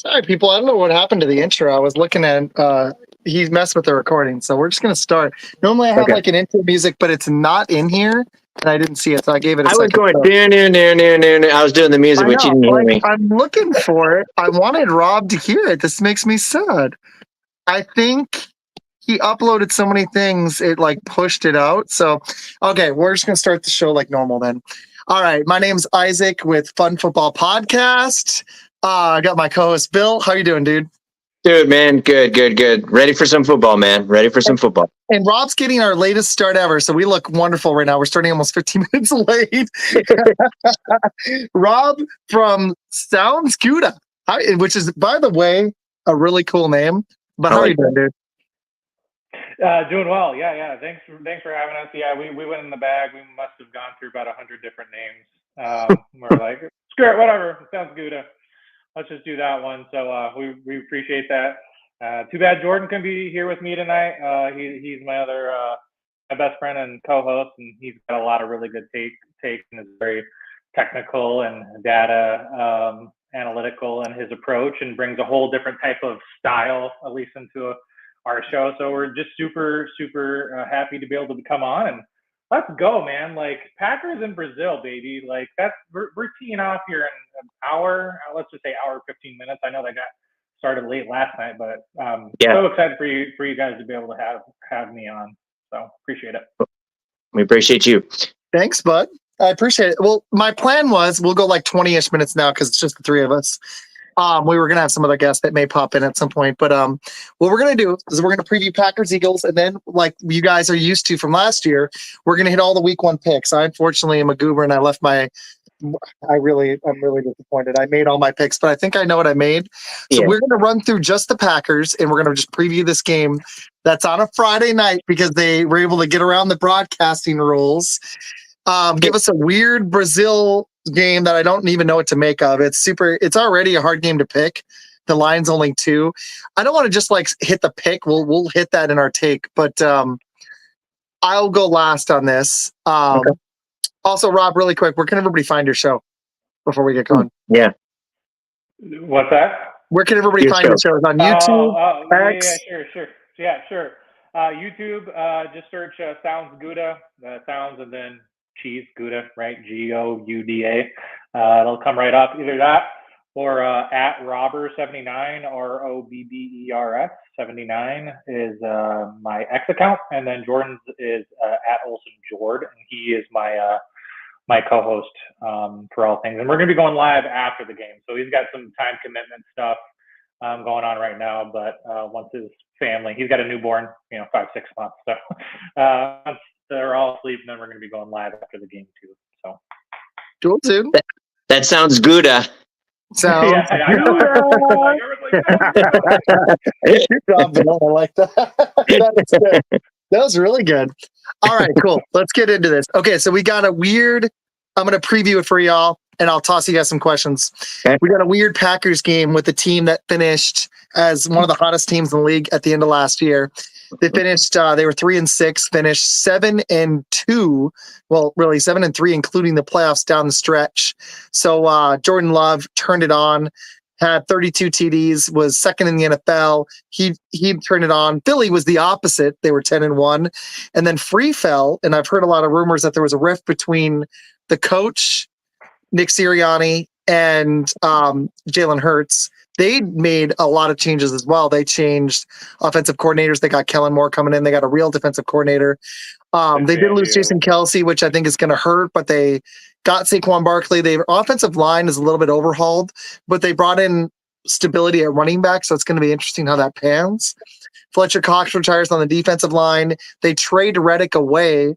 Sorry, people. I don't know what happened to the intro. I was looking at he messed with the recording, so we're just gonna start. Normally, I have Okay. like an intro music, but it's not in here, and I didn't see it, so I gave it a I was second. going So- no. I was doing the music, I but you know. didn't hear Like, me. I'm looking for it. I wanted Rob to hear it. This makes me sad. I think he uploaded so many things, it like pushed it out. So, okay, we're just gonna start the show like normal then. All right, my name's Izac with Fun Football Podcast. I got my co-host Bill. How you doing, dude? Dude, man, good. Ready for some football, man. Ready for some football. And Rob's getting our latest start ever, so we look wonderful right now. We're starting almost 15 minutes late. Rob from Sounds Guoda, which is, by the way, a really cool name. But how are you doing, dude? Doing well. Yeah. Thanks for having us. Yeah, we went in the bag. We must have gone through about 100 different names. We're like, screw it, whatever. It sounds good. Let's just do that one. So we appreciate that. Too bad Jordan can be here with me tonight. He's my other my best friend and co-host, and he's got a lot of really good takes and is very technical and data analytical in his approach, and brings a whole different type of style, at least into our show. So we're just super happy to be able to come on, and let's go, man. Like, Packers in Brazil, baby. Like, we're teeing off here in an hour. Let's just say hour 15 minutes. I know that got started late last night, but so excited for you guys to be able to have me on. So appreciate it. We appreciate you. Thanks, bud. I appreciate it. Well, my plan was we'll go like 20-ish minutes now because it's just the three of us. We were gonna have some other guests that may pop in at some point, but what we're gonna do is we're gonna preview Packers Eagles, and then, like you guys are used to from last year, we're gonna hit all the week one picks. I unfortunately am a goober and I left my. I'm really disappointed. I made all my picks, but I think I know what I made. So we're gonna run through just the Packers, and we're gonna just preview this game that's on a Friday night because they were able to get around the broadcasting rules. Give us a weird Brazil game that I don't even know what to make of. It's already a hard game to pick. The line's only 2. I don't want to just like hit the pick. We'll hit that in our take, but I'll go last on this. Okay. Also, Rob, really quick, where can everybody find your show before we get going? Yeah. What's that? Where can everybody find your shows? On YouTube? X? Yeah, sure. YouTube, just search Sounds Guoda, Sounds and then cheese, Guoda, right? Gouda. It'll come right up. Either that or at Robber79, ROBBERS 79 is my X account, and then Jordan's is at Olson Jord, and he is my my co-host for all things. And we're going to be going live after the game, so he's got some time commitment stuff going on right now. But once his family, he's got a newborn, 5-6 months, so once they're all asleep, and then we're going to be going live after the game too. So cool, dude. That sounds good. Sounds yeah, I know. Good job, Bill. I like that. That's good. That was really good. All right, cool. Let's get into this. Okay, so we got a weird. I'm going to preview it for y'all, and I'll toss you guys some questions. Okay. We got a weird Packers game with the team that finished as one of the hottest teams in the league at the end of last year. They finished. They were 3-6. Finished 7-2. Well, really 7-3, including the playoffs down the stretch. So Jordan Love turned it on. Had 32 TDs. Was second in the NFL. He turned it on. Philly was the opposite. They were 10-1, and then Free fell. And I've heard a lot of rumors that there was a rift between the coach, Nick Sirianni, and Jalen Hurts. They made a lot of changes as well. They changed offensive coordinators. They got Kellen Moore coming in. They got a real defensive coordinator. They did lose Jason Kelce, which I think is going to hurt, but they got Saquon Barkley. Their offensive line is a little bit overhauled, but they brought in stability at running back, so it's going to be interesting how that pans. Fletcher Cox retires on the defensive line. They trade Reddick away.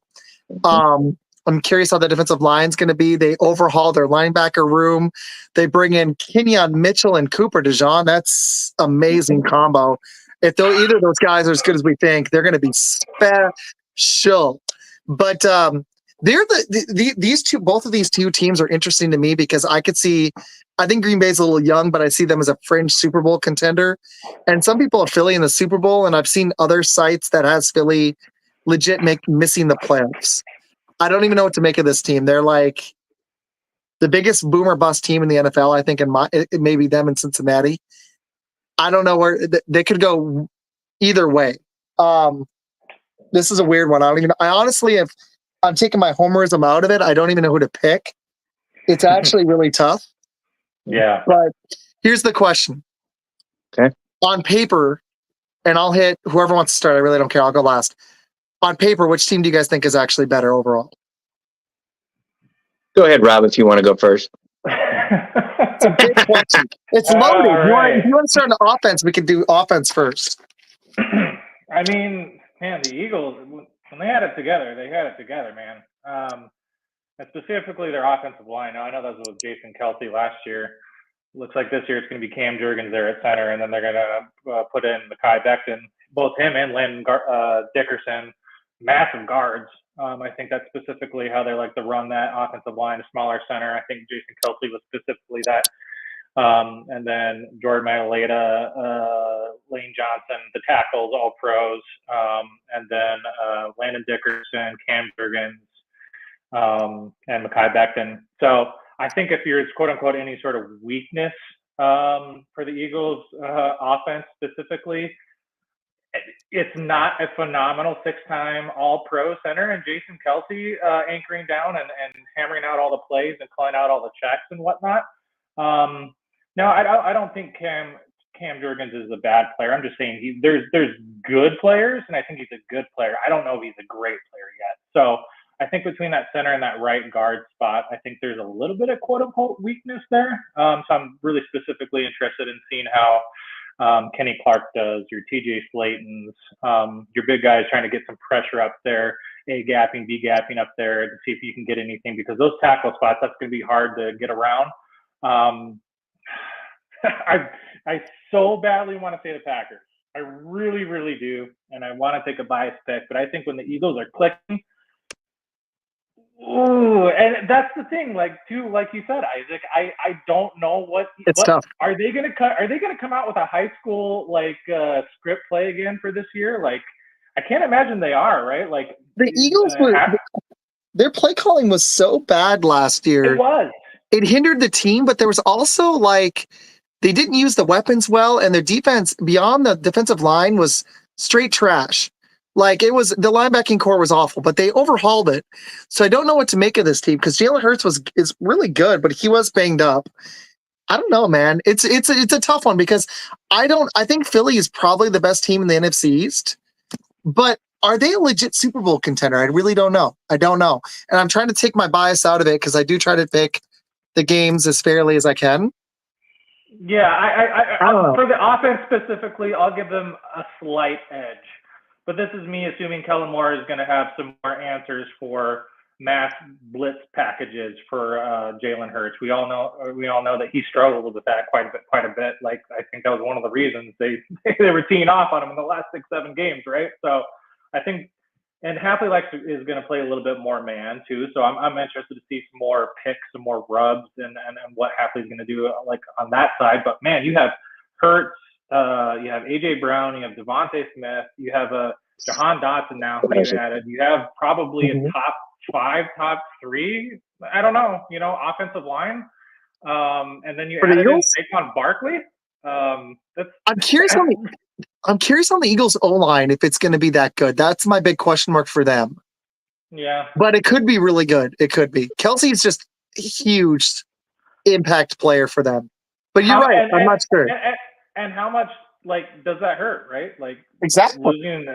I'm curious how the defensive line is going to be. They overhaul their linebacker room. They bring in Kenyon Mitchell and Cooper DeJean. That's amazing combo. If either of those guys are as good as we think, they're going to be special. But they're these two. Both of these two teams are interesting to me because I could see. I think Green Bay's a little young, but I see them as a fringe Super Bowl contender. And some people have Philly in the Super Bowl, and I've seen other sites that has Philly legit missing the playoffs. I don't even know what to make of this team. They're like the biggest boomer bust team in the NFL, I think, it may be them in Cincinnati. I don't know where they could go either way. This is a weird one. I honestly, if I'm taking my homerism out of it, I don't even know who to pick. It's actually really tough. Yeah. But here's the question. Okay. On paper, and I'll hit whoever wants to start. I really don't care. I'll go last. On paper, which team do you guys think is actually better overall? Go ahead, Rob, if you want to go first. It's a big question. It's loaded. Right. If you want to start on offense, we could do offense first. I mean, man, the Eagles, when they had it together, man. And specifically their offensive line. Now, I know that was with Jason Kelce last year. Looks like this year it's going to be Cam Jurgens there at center, and then they're going to put in Mekhi Becton, both him and Landon Dickerson, massive guards. I think that's specifically how they like to run that offensive line, a smaller center. I think Jason Kelce was specifically that. And then Jordan Mailata, Lane Johnson, the tackles, all pros. And then Landon Dickerson, Cam Jurgens, and Mekhi Becton. So I think if there's quote unquote any sort of weakness for the Eagles offense specifically, it's not a phenomenal 6-time All-Pro center and Jason Kelce anchoring down and hammering out all the plays and calling out all the checks and whatnot. No, I don't think Cam Jurgens is a bad player. I'm just saying there's good players, and I think he's a good player. I don't know if he's a great player yet. So I think between that center and that right guard spot, I think there's a little bit of quote-unquote weakness there. So I'm really specifically interested in seeing how Kenny Clark does, your TJ Slaytons, your big guys trying to get some pressure up there, A-gapping, B-gapping up there to see if you can get anything, because those tackle spots, that's going to be hard to get around. I so badly want to say the Packers. I really, really do. And I want to take a biased pick, but I think when the Eagles are clicking, ooh, and that's the thing, like you said, Isaac, I don't know what Tough. Are they gonna come out with a high school script play again for this year? Like, I can't imagine they are, right? Like the Eagles their play calling was so bad last year. It was. It hindered the team, but there was also they didn't use the weapons well, and their defense beyond the defensive line was straight trash. It was, the linebacking core was awful, but they overhauled it. So I don't know what to make of this team, because Jalen Hurts is really good, but he was banged up. I don't know, man. It's a tough one, because I think Philly is probably the best team in the NFC East, but are they a legit Super Bowl contender? I really don't know. I don't know. And I'm trying to take my bias out of it, because I do try to pick the games as fairly as I can. Yeah, I don't know. For the offense specifically, I'll give them a slight edge. But this is me assuming Kellen Moore is going to have some more answers for mass blitz packages for Jalen Hurts. We all know that he struggled with that quite a bit. Like, I think that was one of the reasons they were teeing off on him in the last 6-7 games, right? So I think, and Hafley is going to play a little bit more man too. So I'm interested to see some more picks, some more rubs, and what Hafley's going to do on that side. But man, you have Hurts. You have A.J. Brown, you have Devontae Smith, you have Jahan Dotson now who you added. You have probably a top 5, top 3, I don't know, offensive line. And then you added in Saquon Barkley. I'm curious on the Eagles O-line if it's going to be that good. That's my big question mark for them. Yeah. But it could be really good. It could be. Kelsey's just a huge impact player for them. But you're right. I'm not sure. And how much does that hurt, right? Exactly. Losing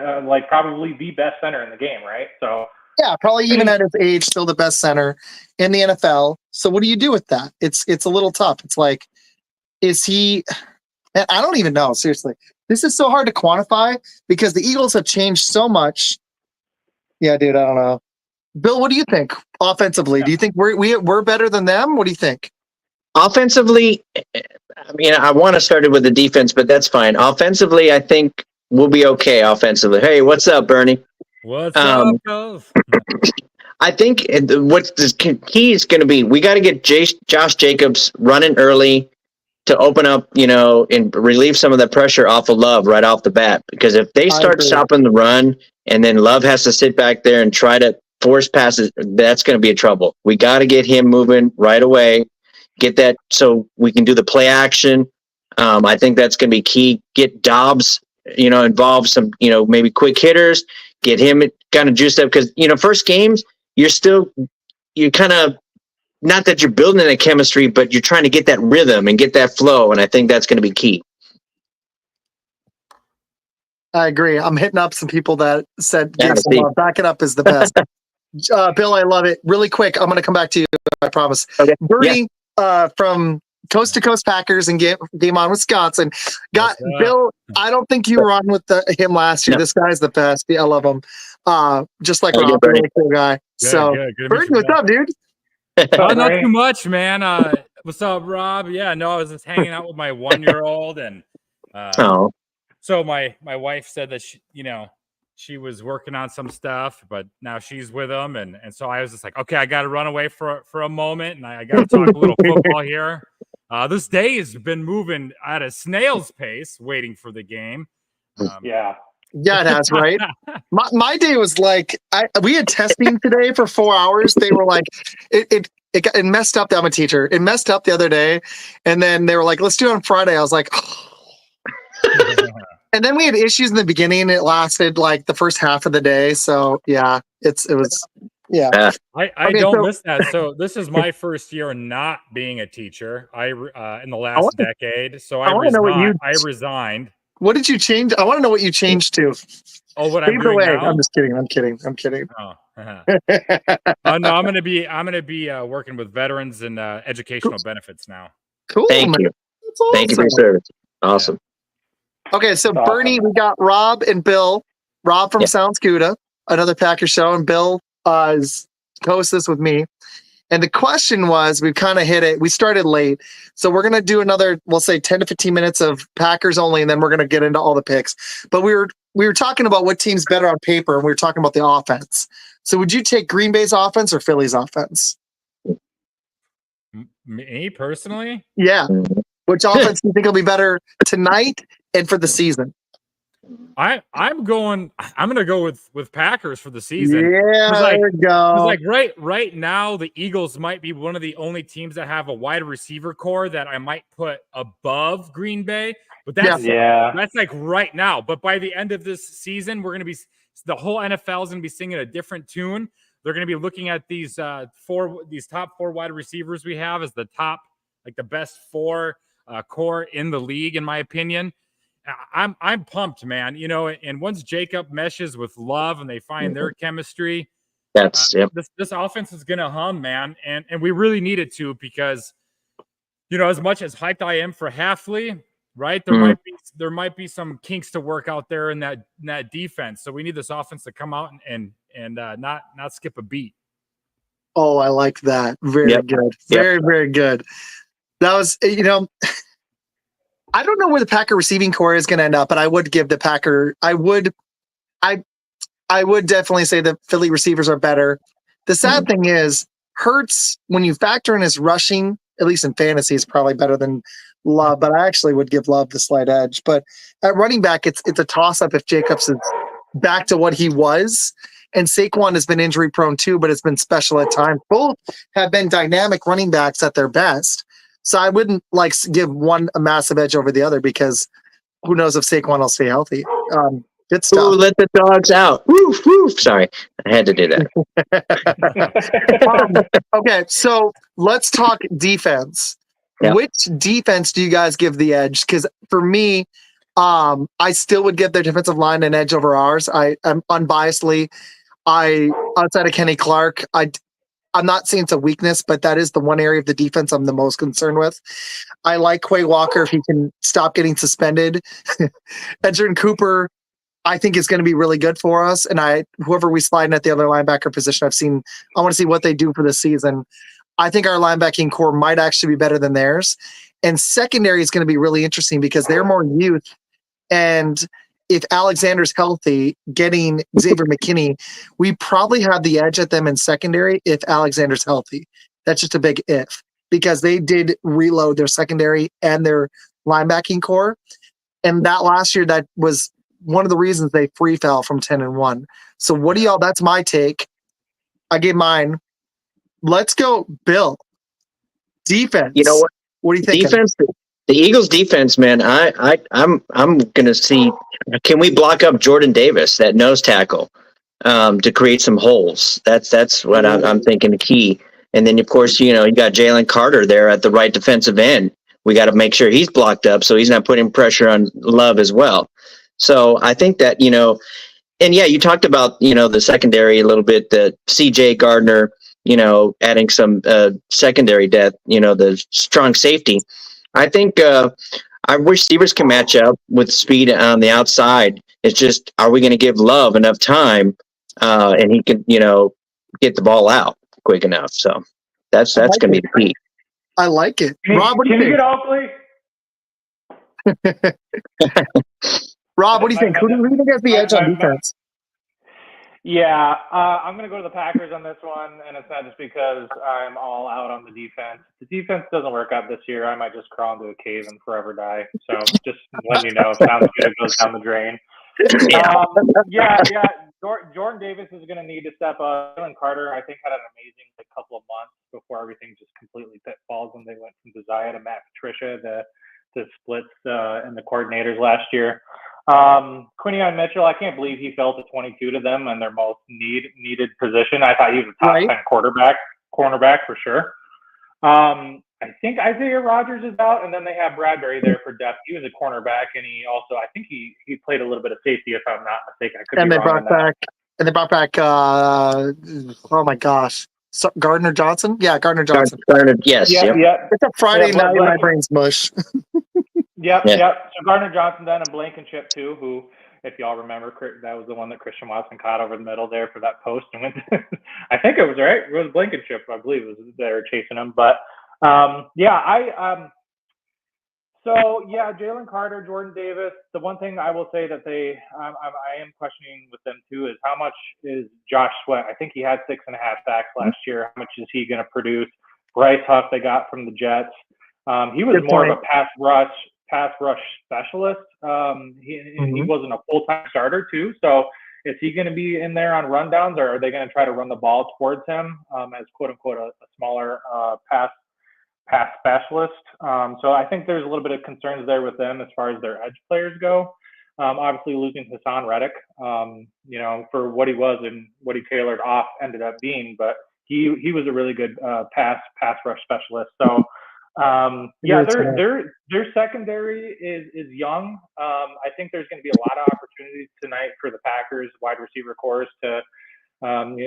probably the best center in the game, right? So yeah, probably even at his age, still the best center in the NFL. So what do you do with that? It's a little tough. It's is he? I don't even know. Seriously, this is so hard to quantify because the Eagles have changed so much. Yeah, dude, I don't know. Bill, what do you think offensively? Yeah. Do you think we're better than them? What do you think? Offensively, I mean, I want to start it with the defense, but that's fine. Offensively, I think we'll be okay offensively. Hey, what's up, Bernie? What's up, Cove? I think what the key is going to be, we got to get Josh Jacobs running early to open up, and relieve some of the pressure off of Love right off the bat. Because if they start stopping the run and then Love has to sit back there and try to force passes, that's going to be a trouble. We got to get him moving right away. Get that so we can do the play action, I think that's going to be key. Get Dobbs, involve some, maybe quick hitters, get him kind of juiced up because, first games, you're kind of, not that you're building a chemistry, but you're trying to get that rhythm and get that flow. And I think that's going to be key. I agree. I'm hitting up some people that said Yeah, Jason Love. Back it up is the best. Bill, I love it. Really quick, I'm going to come back to you, I promise. Okay. Bernie from Coast to Coast Packers and Game On Wisconsin. Bill, I don't think you were on with him last year. No. This guy's the best. I love him. Just like Rob, really cool guy. Good. Bernie, what's up, dude? Not too much, man. What's up, Rob? Yeah, no, I was just hanging out with my 1-year-old, and so my wife said that she was working on some stuff, but now she's with him, and so I was just like, okay, I got to run away for a moment, and I got to talk a little football here. This day has been moving at a snail's pace, waiting for the game. Yeah, it has, right? My day was like, we had testing today for 4 hours. They were like, it messed up. I'm a teacher. It messed up the other day, and then they were like, let's do it on Friday. I was like, oh. And then we had issues in the beginning. It lasted like the first half of the day. So yeah, it was. Yeah, I don't miss that. So this is my first year not being a teacher. In the last decade. So I resigned. What did you change? I want to know what you changed to. Oh, what I'm doing now? I'm just kidding. I'm kidding. Oh, no, I'm gonna be working with veterans and educational benefits now. Cool. Thank you. Awesome. Thank you for your service. Awesome. Yeah. Okay, so Bernie, we got Rob and Bill. Rob from Sounds Guoda, another Packer show, and Bill is host this with me. And the question was, we've kind of hit it. We started late. So we're going to do another, we'll say 10 to 15 minutes of Packers only, and then we're going to get into all the picks. But we were talking about what team's better on paper, and we were talking about the offense. So would you take Green Bay's offense or Philly's offense? Me personally? Yeah. Which offense do you think will be better tonight and for the season? I'm gonna go with Packers for the season. Yeah, there we go. Like right now, the Eagles might be one of the only teams that have a wide receiver core that I might put above Green Bay. But that's like right now. But by the end of this season, the whole NFL is gonna be singing a different tune. They're gonna be looking at these top 4 wide receivers we have as the best 4 core in the league, in my opinion. I'm pumped, man. And once Jacob meshes with Love and they find their chemistry, this offense is gonna hum, man. And we really need it to, because as much as hyped I am for Halfley, right? There might be some kinks to work out there in that defense. So we need this offense to come out and not skip a beat. Oh, I like that. Very good. Very good. That was, I don't know where the Packer receiving core is going to end up, but I would give the Packer. I would definitely say that Philly receivers are better. The sad thing is, Hurts, when you factor in his rushing, at least in fantasy, is probably better than Love. But I actually would give Love the slight edge. But at running back, it's a toss up if Jacobs is back to what he was. And Saquon has been injury prone too, but it's been special at times. Both have been dynamic running backs at their best. So I wouldn't give one a massive edge over the other, because who knows if Saquon will stay healthy. Good stuff. Ooh, let the dogs out. Woof, woof. Sorry, I had to do that. Okay, so let's talk defense. Yep. Which defense do you guys give the edge? Because for me, I still would give their defensive line an edge over ours. I'm unbiasedly, outside of Kenny Clark, I'm not saying it's a weakness, but that is the one area of the defense I'm the most concerned with. I like Quay Walker if he can stop getting suspended. Edgerrin Cooper, I think is going to be really good for us. And whoever we slide in at the other linebacker position, I want to see what they do for the season. I think our linebacking core might actually be better than theirs. And secondary is going to be really interesting because they're more youth. And if Alexander's healthy, getting Xavier McKinney, we probably have the edge at them in secondary if Alexander's healthy. That's just a big if, because they did reload their secondary and their linebacking core. And that last year, that was one of the reasons they free fell from 10-1. So what do y'all, that's my take. I gave mine. Let's go, Bill. Defense. You know what? What do you think? The Eagles defense, man, I'm gonna see. Can we block up Jordan Davis, that nose tackle, to create some holes? That's what I'm thinking the key. And then of course, you got Jalen Carter there at the right defensive end. We got to make sure he's blocked up so he's not putting pressure on Love as well. So I think that and yeah, you talked about the secondary a little bit. The C.J. Gardner, adding some secondary depth. The strong safety. I think our receivers can match up with speed on the outside. It's just, are we going to give Love enough time, and he can, get the ball out quick enough? So that's going to be the key. I like it. Rob, what do you think? Rob, what do you think? Who do you think has the edge on defense? Yeah, I'm going to go to the Packers on this one, and it's not just because I'm all out on the defense. If the defense doesn't work out this year, I might just crawl into a cave and forever die. So just letting you know, if sounds good, it goes down the drain. Jordan Davis is going to need to step up. Jalen Carter, I think, had an amazing couple of months before everything just completely pitfalls when they went from Desire to Matt Patricia, the splits and the coordinators last year. Quinion Mitchell, I can't believe he fell to 22 to them in their most needed position. I thought he was a top 10 cornerback for sure. I think Isaiah Rodgers is out, and then they have Bradbury there for depth. He was a cornerback, and he also, I think he played a little bit of safety, if I'm not mistaken. And they brought back, oh my gosh, Gardner Johnson? Yeah, Gardner Johnson. Gardner, yes. Yeah. It's a Friday night, my brain's mush. Yep. So Gardner Johnson then, and Blankenship too, who, if y'all remember, that was the one that Christian Watson caught over the middle there for that post and went. I think it was right. It was Blankenship, I believe, was there chasing him. But Jalen Carter, Jordan Davis. The one thing I will say that I am questioning with them too is how much is Josh Sweat? I think he had 6.5 sacks last year. How much is he going to produce? Bryce Huff they got from the Jets. He was more of a pass rush specialist. He wasn't a full-time starter too. So is he going to be in there on rundowns, or are they going to try to run the ball towards him as quote unquote a smaller pass specialist? So I think there's a little bit of concerns there with them as far as their edge players go. Obviously losing Hassan Reddick, for what he was and what he tailored off ended up being, but he was a really good pass rush specialist. So their secondary is young. I think there's going to be a lot of opportunities tonight for the Packers wide receiver corps to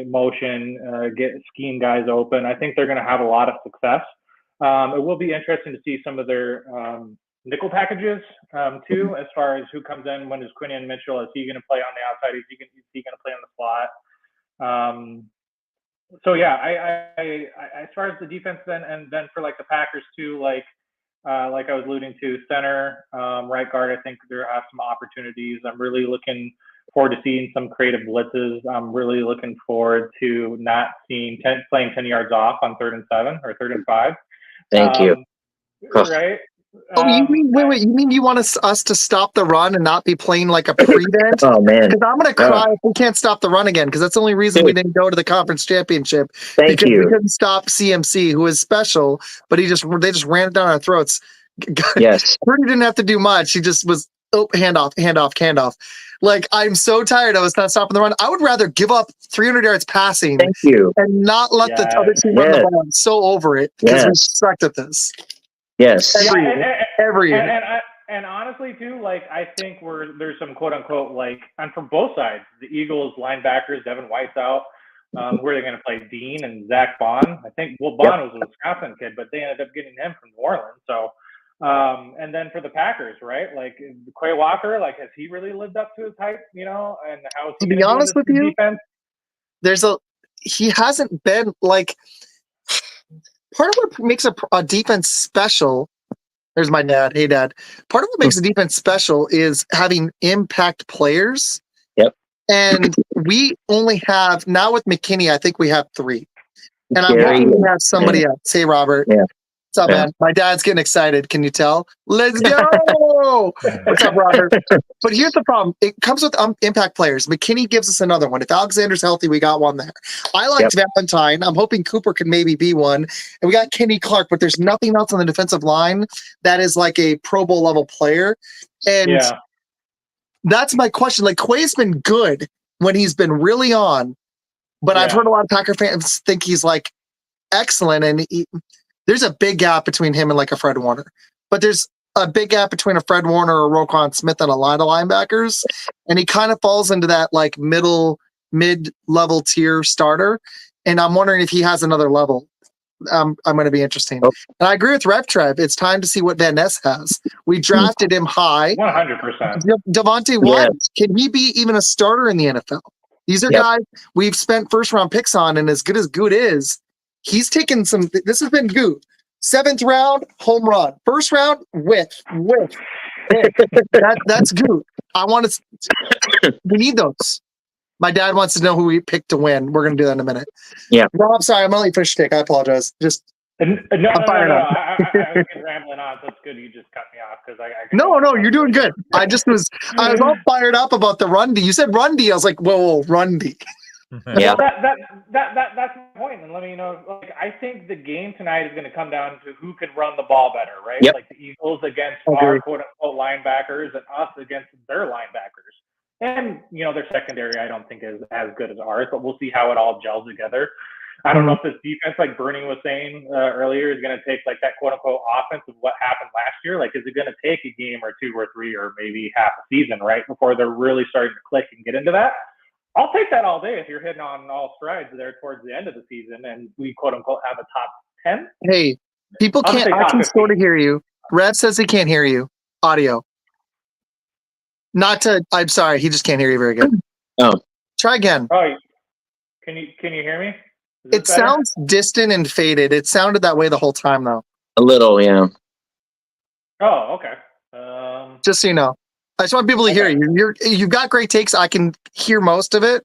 motion, get scheme guys open. I think they're going to have a lot of success. It will be interesting to see some of their nickel packages too, as far as who comes in. When is Quinion Mitchell? Is he going to play on the outside? Is he going to play on the slot? I as far as the defense and then for like the Packers too, like I was alluding to, center, right guard, I think there are some opportunities. I'm really looking forward to seeing some creative blitzes. I'm really looking forward to not playing 10 yards off on 3rd and 7 or 3rd and 5. Thank you. Right. You mean wait? You mean you want us to stop the run and not be playing like a prevent? Oh man! Because I'm gonna cry if we can't stop the run again. Because that's the only reason we didn't go to the conference championship. Thank you. We couldn't stop CMC, who is special, but they just ran it down our throats. Yes. Purdy didn't have to do much. He just was handoff. Like, I'm so tired of us not stopping the run. I would rather give up 300 yards passing. Thank you. And not let the other team run the ball. I'm so over it because we sucked at this. Yes. Every year. And honestly, too, like, I think there's some quote unquote, like, and from both sides, the Eagles linebackers, Devin White's out. Where are they going to play? Dean and Zach Bond? I think, Bond was a Wisconsin kid, but they ended up getting him from New Orleans. So, and then for the Packers, right? Like, Quay Walker, like, has he really lived up to his hype, and how is he to be honest with you, defense? He hasn't been like, part of what makes a defense special. There's my dad. Hey, Dad. Part of what makes a defense special is having impact players. Yep. And we only have, now with McKinney, I think we have 3. And I'm hoping we have somebody else. Hey, Robert. Yeah. What's up, man? My dad's getting excited. Can you tell? Let's go. What's up, Robert? But here's the problem. It comes with impact players. McKinney gives us another one. If Alexander's healthy, we got one there. I liked Valentine. I'm hoping Cooper can maybe be one. And we got Kenny Clark, but there's nothing else on the defensive line that is like a Pro Bowl level player. And that's my question. Like, Quay's been good when he's been really on, but I've heard a lot of Packer fans think he's like excellent. And there's a big gap between him and like a Fred Warner, but there's a big gap between a Fred Warner or Roquan Smith and a line of linebackers. And he kind of falls into that like mid-level tier starter. And I'm wondering if he has another level. I'm going to be interesting. And I agree with RepTrev. It's time to see what Van Ness has. We drafted him high. 100%. Devontae Wyatt, can he be even a starter in the NFL? These are guys we've spent first-round picks on, and as good as Good is, he's taken some. This has been Good. 7th round, home run. 1st round, whiff. That's Good. I want to. We need those. My dad wants to know who we picked to win. We're going to do that in a minute. Yeah. No, I'm sorry. I'm only fish stick. I apologize. Just no. I was rambling on, so it's good you just cut me off because I No, you're doing good. I was all fired up about the run D. You said run D. I was like, whoa, run D. Yeah. That's my point. And let me know. Like, I think the game tonight is going to come down to who can run the ball better, right? Yep. Like the Eagles against our quote unquote linebackers and us against their linebackers. And their secondary I don't think is as good as ours, but we'll see how it all gels together. I don't know if this defense, like Bernie was saying earlier, is going to take like that quote unquote offense of what happened last year. Like, is it going to take a game or two or three or maybe half a season, right, before they're really starting to click and get into that? I'll take that all day if you're hitting on all strides there towards the end of the season and we quote unquote have a top 10. Hey, people can't. I can sort of hear you. Rev says he can't hear you. Audio. I'm sorry. He just can't hear you very good. Oh. Try again. Oh, can you hear me? It sounds distant and faded. It sounded that way the whole time, though. A little, yeah. Oh, okay. Just so you know, I just want people to hear you. You've got great takes. I can hear most of it,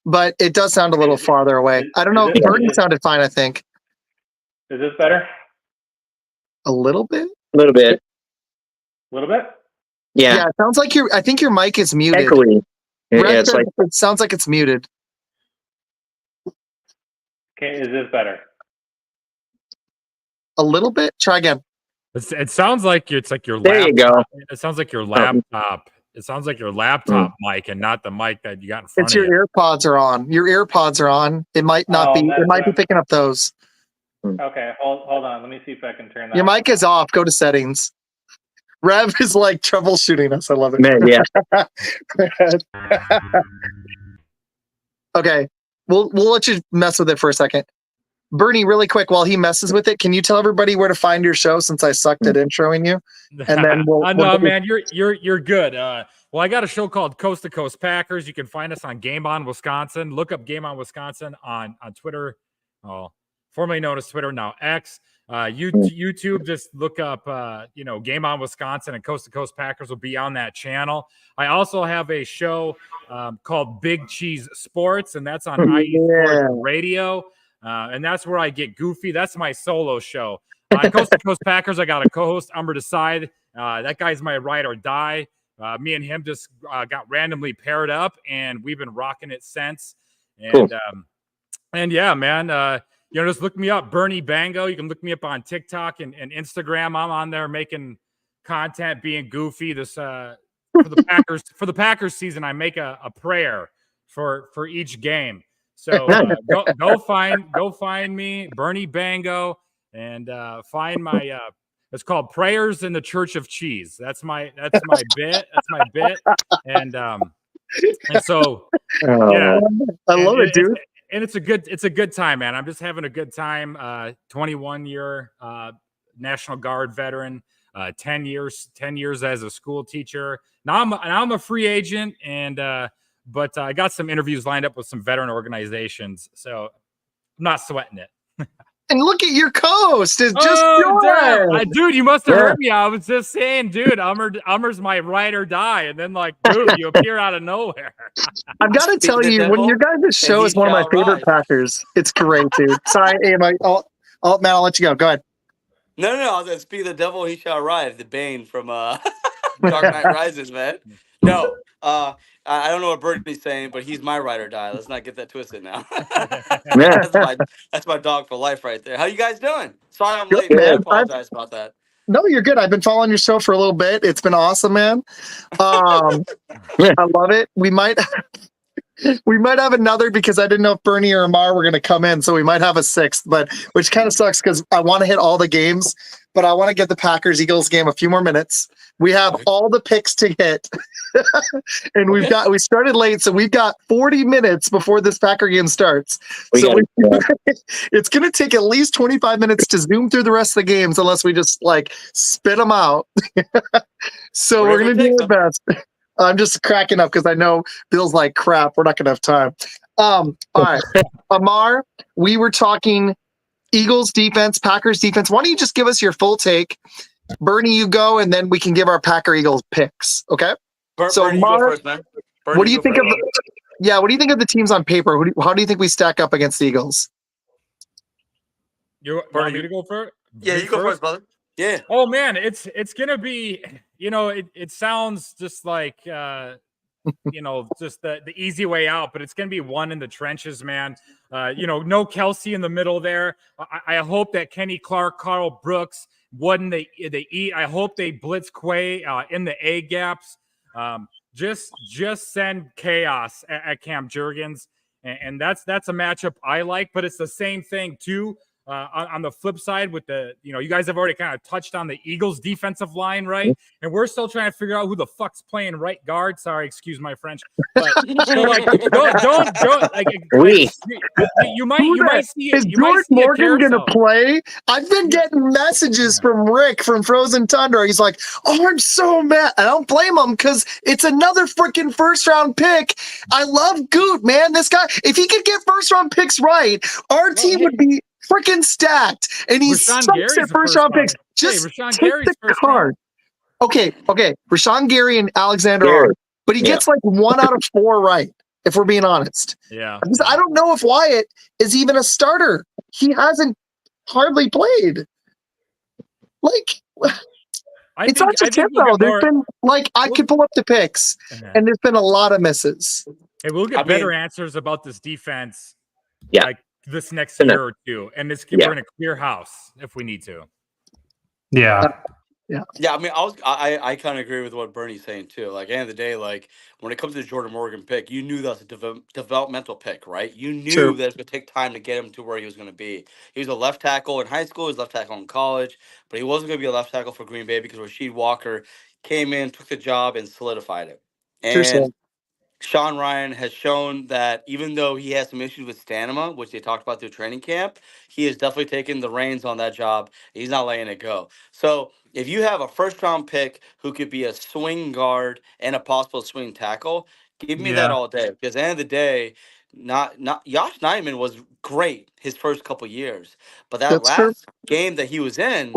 but it does sound a little farther away. I don't know. Burton sounded fine, I think. Is this better? A little bit? A little bit. A little bit? Yeah. It sounds like I think your mic is muted. Echoey. Yeah, it's like it sounds like it's muted. Okay, is this better? A little bit? Try again. It sounds like it's like your there laptop. You go. It sounds like your laptop. It sounds like your laptop mic and not the mic that you got in front of you. It's your AirPods are on. Your AirPods are on. It might not be. It might be picking up those. Okay, hold on. Let me see if I can turn that. Your mic is off. Go to settings. Rev is like troubleshooting us. I love it. Man, yeah. Okay. We'll let you mess with it for a second. Bernie, really quick, while he messes with it, can you tell everybody where to find your show since I sucked at introing you? And then man, you're good. Well, I got a show called Coast to Coast Packers. You can find us on Game On Wisconsin. Look up Game On Wisconsin on Twitter. Formerly known as Twitter, now X. YouTube, just look up Game On Wisconsin, and Coast to Coast Packers will be on that channel. I also have a show called Big Cheese Sports, and that's on IE Sports Radio. And that's where I get goofy. That's my solo show. Coast to Coast Packers, I got a co-host, Umber Decide. That guy's my ride or die. Me and him just got randomly paired up, and we've been rocking it since. And cool. And yeah, man, just look me up, Bernie Bango. You can look me up on TikTok and Instagram. I'm on there making content, being goofy. This for the Packers season, I make a prayer for each game. So go find me, Bernie Bango, and find my it's called Prayers in the Church of Cheese. That's my bit. That's my bit. And so yeah, I love it, dude. And it's a good time, man. I'm just having a good time. 21-year National Guard veteran, 10 years as a school teacher. Now I'm a free agent, and but I got some interviews lined up with some veteran organizations, so I'm not sweating it. And look at your co-host. It's just dude, you must have heard me. I was just saying, dude, Ummer's my ride or die. And then, like, boom, you appear out of nowhere. I've got to tell you, when your guys' show is one of my favorite Packers. It's great, dude. Sorry, Matt, I'll let you go. Go ahead. No. I was gonna speak of the devil, he shall rise. The Bane from Dark Knight Rises, man. No, I don't know what Bernie's saying, but he's my ride or die. Let's not get that twisted now. Yeah. that's my dog for life right there. How you guys doing? Sorry I'm Good, late, man. I man. apologize about that. No, you're good. I've been following your show for a little bit. It's been awesome, man. I love it. We might have another because I didn't know if Bernie or Amar were going to come in, so we might have a sixth. But which kind of sucks because I want to hit all the games, but I want to get the Packers Eagles game a few more minutes. We have all the picks to hit, and we started late, so we've got 40 minutes before this Packer game starts. It's going to take at least 25 minutes to zoom through the rest of the games, unless we just like spit them out. So we're going to do our best. I'm just cracking up because I know Bill's like, crap, we're not going to have time. All right. Amar, we were talking Eagles defense, Packers defense. Why don't you just give us your full take? Bernie, you go, and then we can give our Packer Eagles picks. Okay. So Bernie, Amar, you go first, man. Bernie, what do you think of what do you think of the teams on paper? How do you think we stack up against the Eagles? You want me to go first? Yeah, you go first, brother. Yeah. Oh man, it's gonna be, it sounds just like just the easy way out, but it's gonna be one in the trenches, man. No Kelsey in the middle there. I hope that Kenny Clark, Carl Brooks, when they eat, I hope they blitz Quay in the A gaps. Just send chaos at Cam Jurgens, and that's a matchup I like, but it's the same thing too. On the flip side with you guys have already kind of touched on the Eagles defensive line, right? And we're still trying to figure out who the fuck's playing right guard. Sorry, excuse my French. But so like don't like you might see Is George Morgan gonna play? I've been getting messages from Rick from Frozen Tundra. He's like, "Oh, I'm so mad." I don't blame him because it's another freaking first round pick. I love Goot, man. This guy, if he could get first round picks right, our team would be freaking stacked, and he sucks at first round picks. Just take the card. Okay. Rashawn Gary and Alexander Arnold, but he gets like 1 out of 4 right, if we're being honest. Yeah. I don't know if Wyatt is even a starter. He hasn't hardly played. Like, it's not just him though. There's been I could pull up the picks, and there's been a lot of misses. Hey, we'll get better answers about this defense. Yeah. Like this next year or two, and we're in a clear house if we need to. Yeah. I mean, I kind of agree with what Bernie's saying too. Like, at the end of the day, like when it comes to the Jordan Morgan pick, you knew that was a developmental pick, right? You knew that it was going to take time to get him to where he was going to be. He was a left tackle in high school, he was left tackle in college, but he wasn't going to be a left tackle for Green Bay because Rasheed Walker came in, took the job, and solidified it. And Sean Ryan has shown that even though he has some issues with stamina, which they talked about through training camp, he has definitely taken the reins on that job. He's not letting it go. So if you have a first-round pick who could be a swing guard and a possible swing tackle, give me that all day. Because at the end of the day, not Josh Nijman was great his first couple years, but that last game that he was in,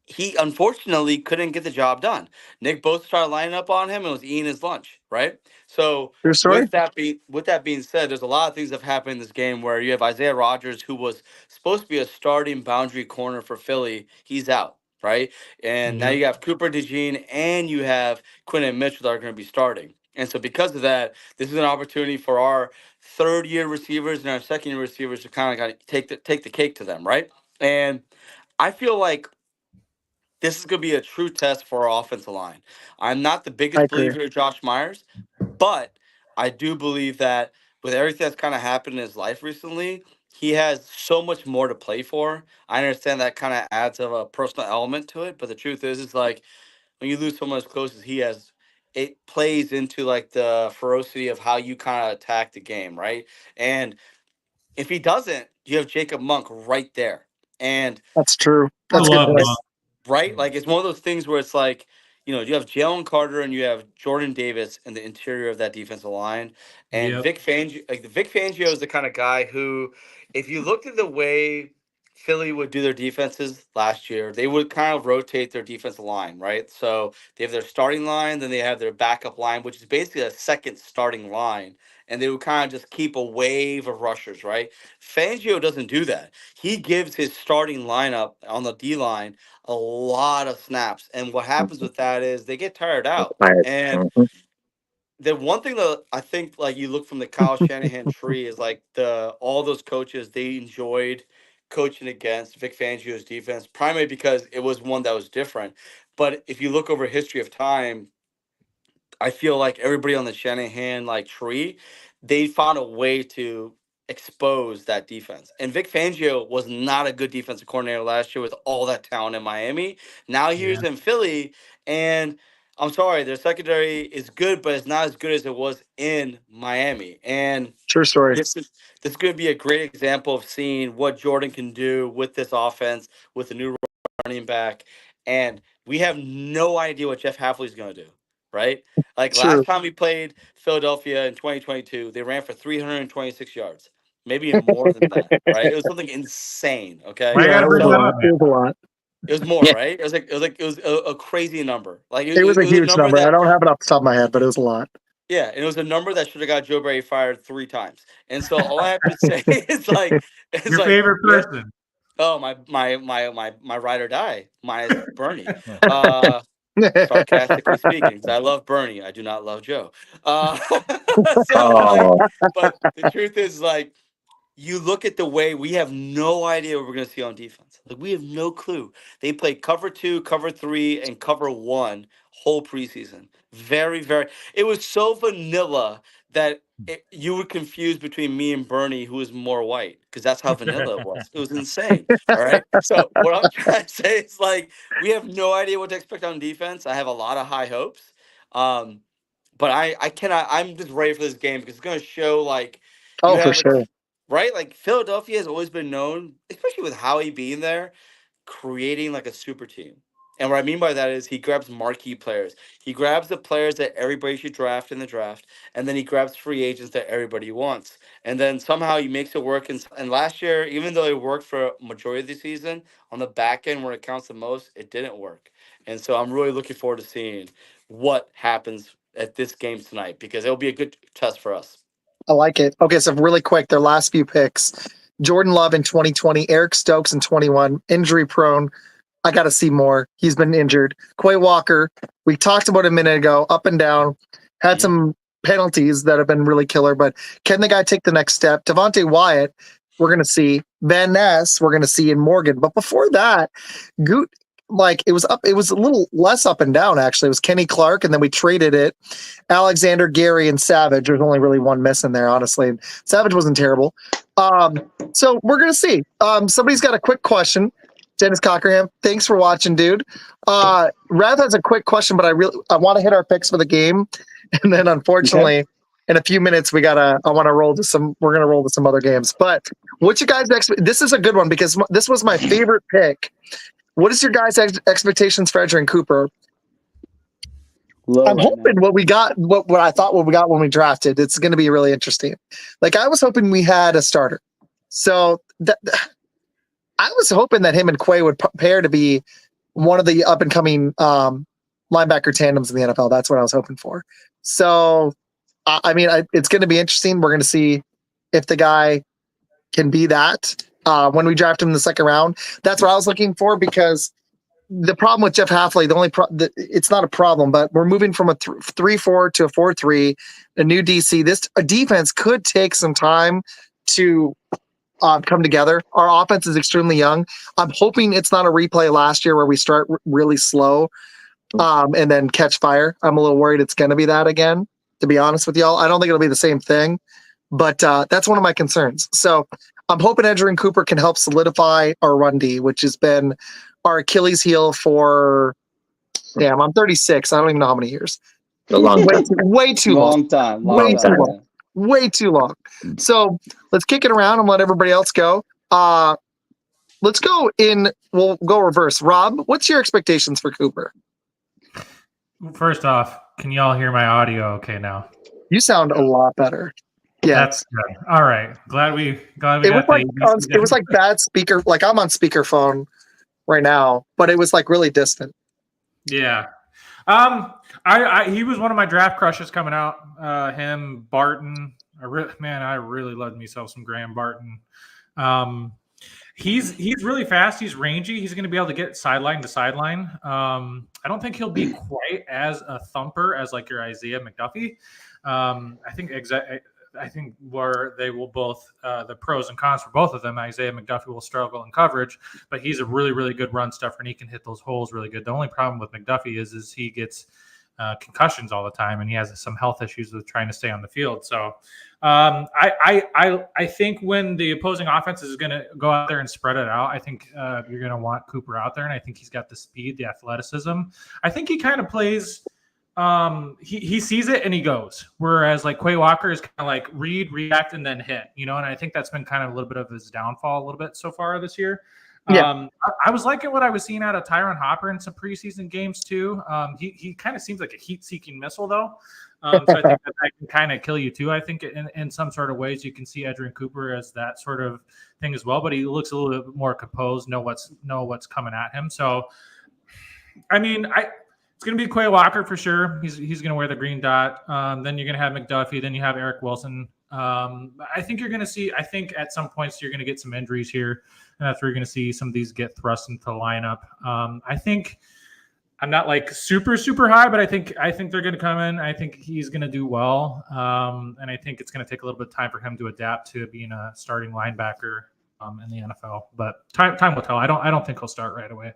he unfortunately couldn't get the job done. Nick Bosa started lining up on him and was eating his lunch, right? So with that being said, there's a lot of things that have happened in this game where you have Isaiah Rodgers, who was supposed to be a starting boundary corner for Philly. He's out, right? And now you have Cooper DeJean and you have Quinton Mitchell that are going to be starting. And so because of that, this is an opportunity for our third-year receivers and our second-year receivers to kind of take the cake to them, right? And I feel like this is going to be a true test for our offensive line. I'm not the biggest believer of Josh Myers, but I do believe that with everything that's kind of happened in his life recently, he has so much more to play for. I understand that kind of adds a personal element to it, but the truth is like when you lose someone as close as he has, it plays into like the ferocity of how you kind of attack the game, right? And if he doesn't, you have Jacob Monk right there. And that's true. That's good. Right? Like it's one of those things where it's like, you have Jalen Carter and you have Jordan Davis in the interior of that defensive line. And Vic Fangio is the kind of guy who, if you looked at the way Philly would do their defenses last year, they would kind of rotate their defensive line, right? So they have their starting line, then they have their backup line, which is basically a second starting line. And they would kind of just keep a wave of rushers, right? Fangio doesn't do that. He gives his starting lineup on the D line a lot of snaps. And what happens with that is they get tired out. Tired. And Mhm. the one thing that I think, like, you look from the Kyle Shanahan tree is like all those coaches, they enjoyed coaching against Vic Fangio's defense, primarily because it was one that was different. But if you look over history of time, I feel like everybody on the Shanahan like tree, they found a way to expose that defense. And Vic Fangio was not a good defensive coordinator last year with all that talent in Miami. Now he's in Philly, and I'm sorry, their secondary is good, but it's not as good as it was in Miami. And True story. this is going to be a great example of seeing what Jordan can do with this offense with a new running back. And we have no idea what Jeff Hafley's going to do, right? Like True. last time we played Philadelphia in 2022, they ran for 326 yards, maybe even more than that, right? It was something insane. Okay, Why you Yeah, gotta it was bring a that lot. up, It man? was a lot. it was more, Yeah. right? It was a crazy number. Like It was a it was a huge number. I that, don't have it off the top of my head, but it was a lot. yeah, and it was a number that should have got Joe Barry fired 3 times. And so all I have to say is like, Your favorite yeah, person. oh my ride or die, minus Bernie. Sarcastically speaking, because I love Bernie, I do not love Joe. So like, Oh, but the truth is like, you look at the way we have no idea what we're going to see on defense. Like we have no clue. They play cover 2, cover 3, and cover 1 whole preseason. Very, very. It was so vanilla that you would confuse between me and Bernie, who is more white, because that's how vanilla it was. It was insane. All right. So what I'm trying to say is like we have no idea what to expect on defense. I have a lot of high hopes. But I cannot. I'm just ready for this game because it's going to show like you Oh, for have a sure. right? Like Philadelphia has always been known, especially with Howie being there, creating like a super team. And what I mean by that is he grabs marquee players. He grabs the players that everybody should draft in the draft, and then he grabs free agents that everybody wants. And then somehow he makes it work. And last year, even though it worked for a majority of the season, on the back end where it counts the most, it didn't work. And so I'm really looking forward to seeing what happens at this game tonight because it'll be a good test for us. I like it. Okay, so really quick, their last few picks. Jordan Love in 2020, Eric Stokes in 21, injury prone. I got to see more. He's been injured. Quay Walker, we talked about a minute ago, up and down, had some penalties that have been really killer, but can the guy take the next step? Devontae Wyatt, we're going to see. Van Ness, we're going to see in Morgan. But before that, Goot, like it was a little less up and down, actually. It was Kenny Clark, and then we traded it. Alexander, Gary, and Savage. There's only really one missing there, honestly. Savage wasn't terrible. So we're going to see. Somebody's got a quick question. Dennis Cockerham, thanks for watching, dude. Rev has a quick question, but I want to hit our picks for the game, and then unfortunately, in a few minutes we're gonna roll to some other games. But what's your guys' this is a good one because this was my favorite pick. What is your guys' expectations for Edgerrin Cooper? I'm hoping what we got, what I thought what we got when we drafted, it's going to be really interesting. Like I was hoping we had a starter, so I was hoping that him and Quay would pair to be one of the up and coming linebacker tandems in the NFL. That's what I was hoping for. So, I mean, it's going to be interesting. We're going to see if the guy can be that when we draft him in the second round. That's what I was looking for because the problem with Jeff Hafley, it's not a problem, but we're moving from a 3-4 to a 4-3, a new DC. This defense could take some time to come together. Our offense is extremely young. I'm hoping it's not a replay last year where we start really slow and then catch fire. I'm a little worried it's going to be that again, to be honest with y'all. I don't think it'll be the same thing, but that's one of my concerns. So I'm hoping Edgerrin Cooper can help solidify our run D, which has been our Achilles heel for, I'm 36. I don't even know how many years. a long time. Way too long. Way too long. So let's kick it around and let everybody else go. Let's go we'll go reverse. Rob, what's your expectations for Cooper? First off, can y'all hear my audio okay now? You sound a lot better. Yeah, That's good. All right. Glad we it got was like the ABC it was like bad speaker. Like I'm on speakerphone right now, but it was like really distant. Yeah. He was one of my draft crushes coming out. Him, Barton. I really loved myself some Graham Barton. He's really fast. He's rangy. He's going to be able to get sideline to sideline. I don't think he'll be quite as a thumper as like your Isaiah McDuffie. I think where they will both the pros and cons for both of them. Isaiah McDuffie will struggle in coverage, but he's a really, really good run stuffer and he can hit those holes really good. The only problem with McDuffie is he gets concussions all the time and he has some health issues with trying to stay on the field. So I think when the opposing offense is going to go out there and spread it out, I think you're going to want Cooper out there, and I think he's got the speed, the athleticism. I think he kind of plays. He sees it and he goes. Whereas like Quay Walker is kind of like read, react, and then hit. And I think that's been kind of a little bit of his downfall a little bit so far this year. Yeah. I was liking what I was seeing out of Tyron Hopper in some preseason games too. He kind of seems like a heat-seeking missile though. So I think that can kind of kill you too. I think in some sort of ways you can see Edgerrin Cooper as that sort of thing as well, but he looks a little bit more composed, know what's coming at him. So, I mean, it's going to be Quay Walker for sure. He's going to wear the green dot. Then you're going to have McDuffie. Then you have Eric Wilson. I think you're going to see. I think at some points you're going to get some injuries here, and that's where you're going to see some of these get thrust into the lineup. I think I'm not like super high, but I think they're going to come in. I think he's going to do well, and I think it's going to take a little bit of time for him to adapt to being a starting linebacker in the NFL. But time will tell. I don't think he'll start right away.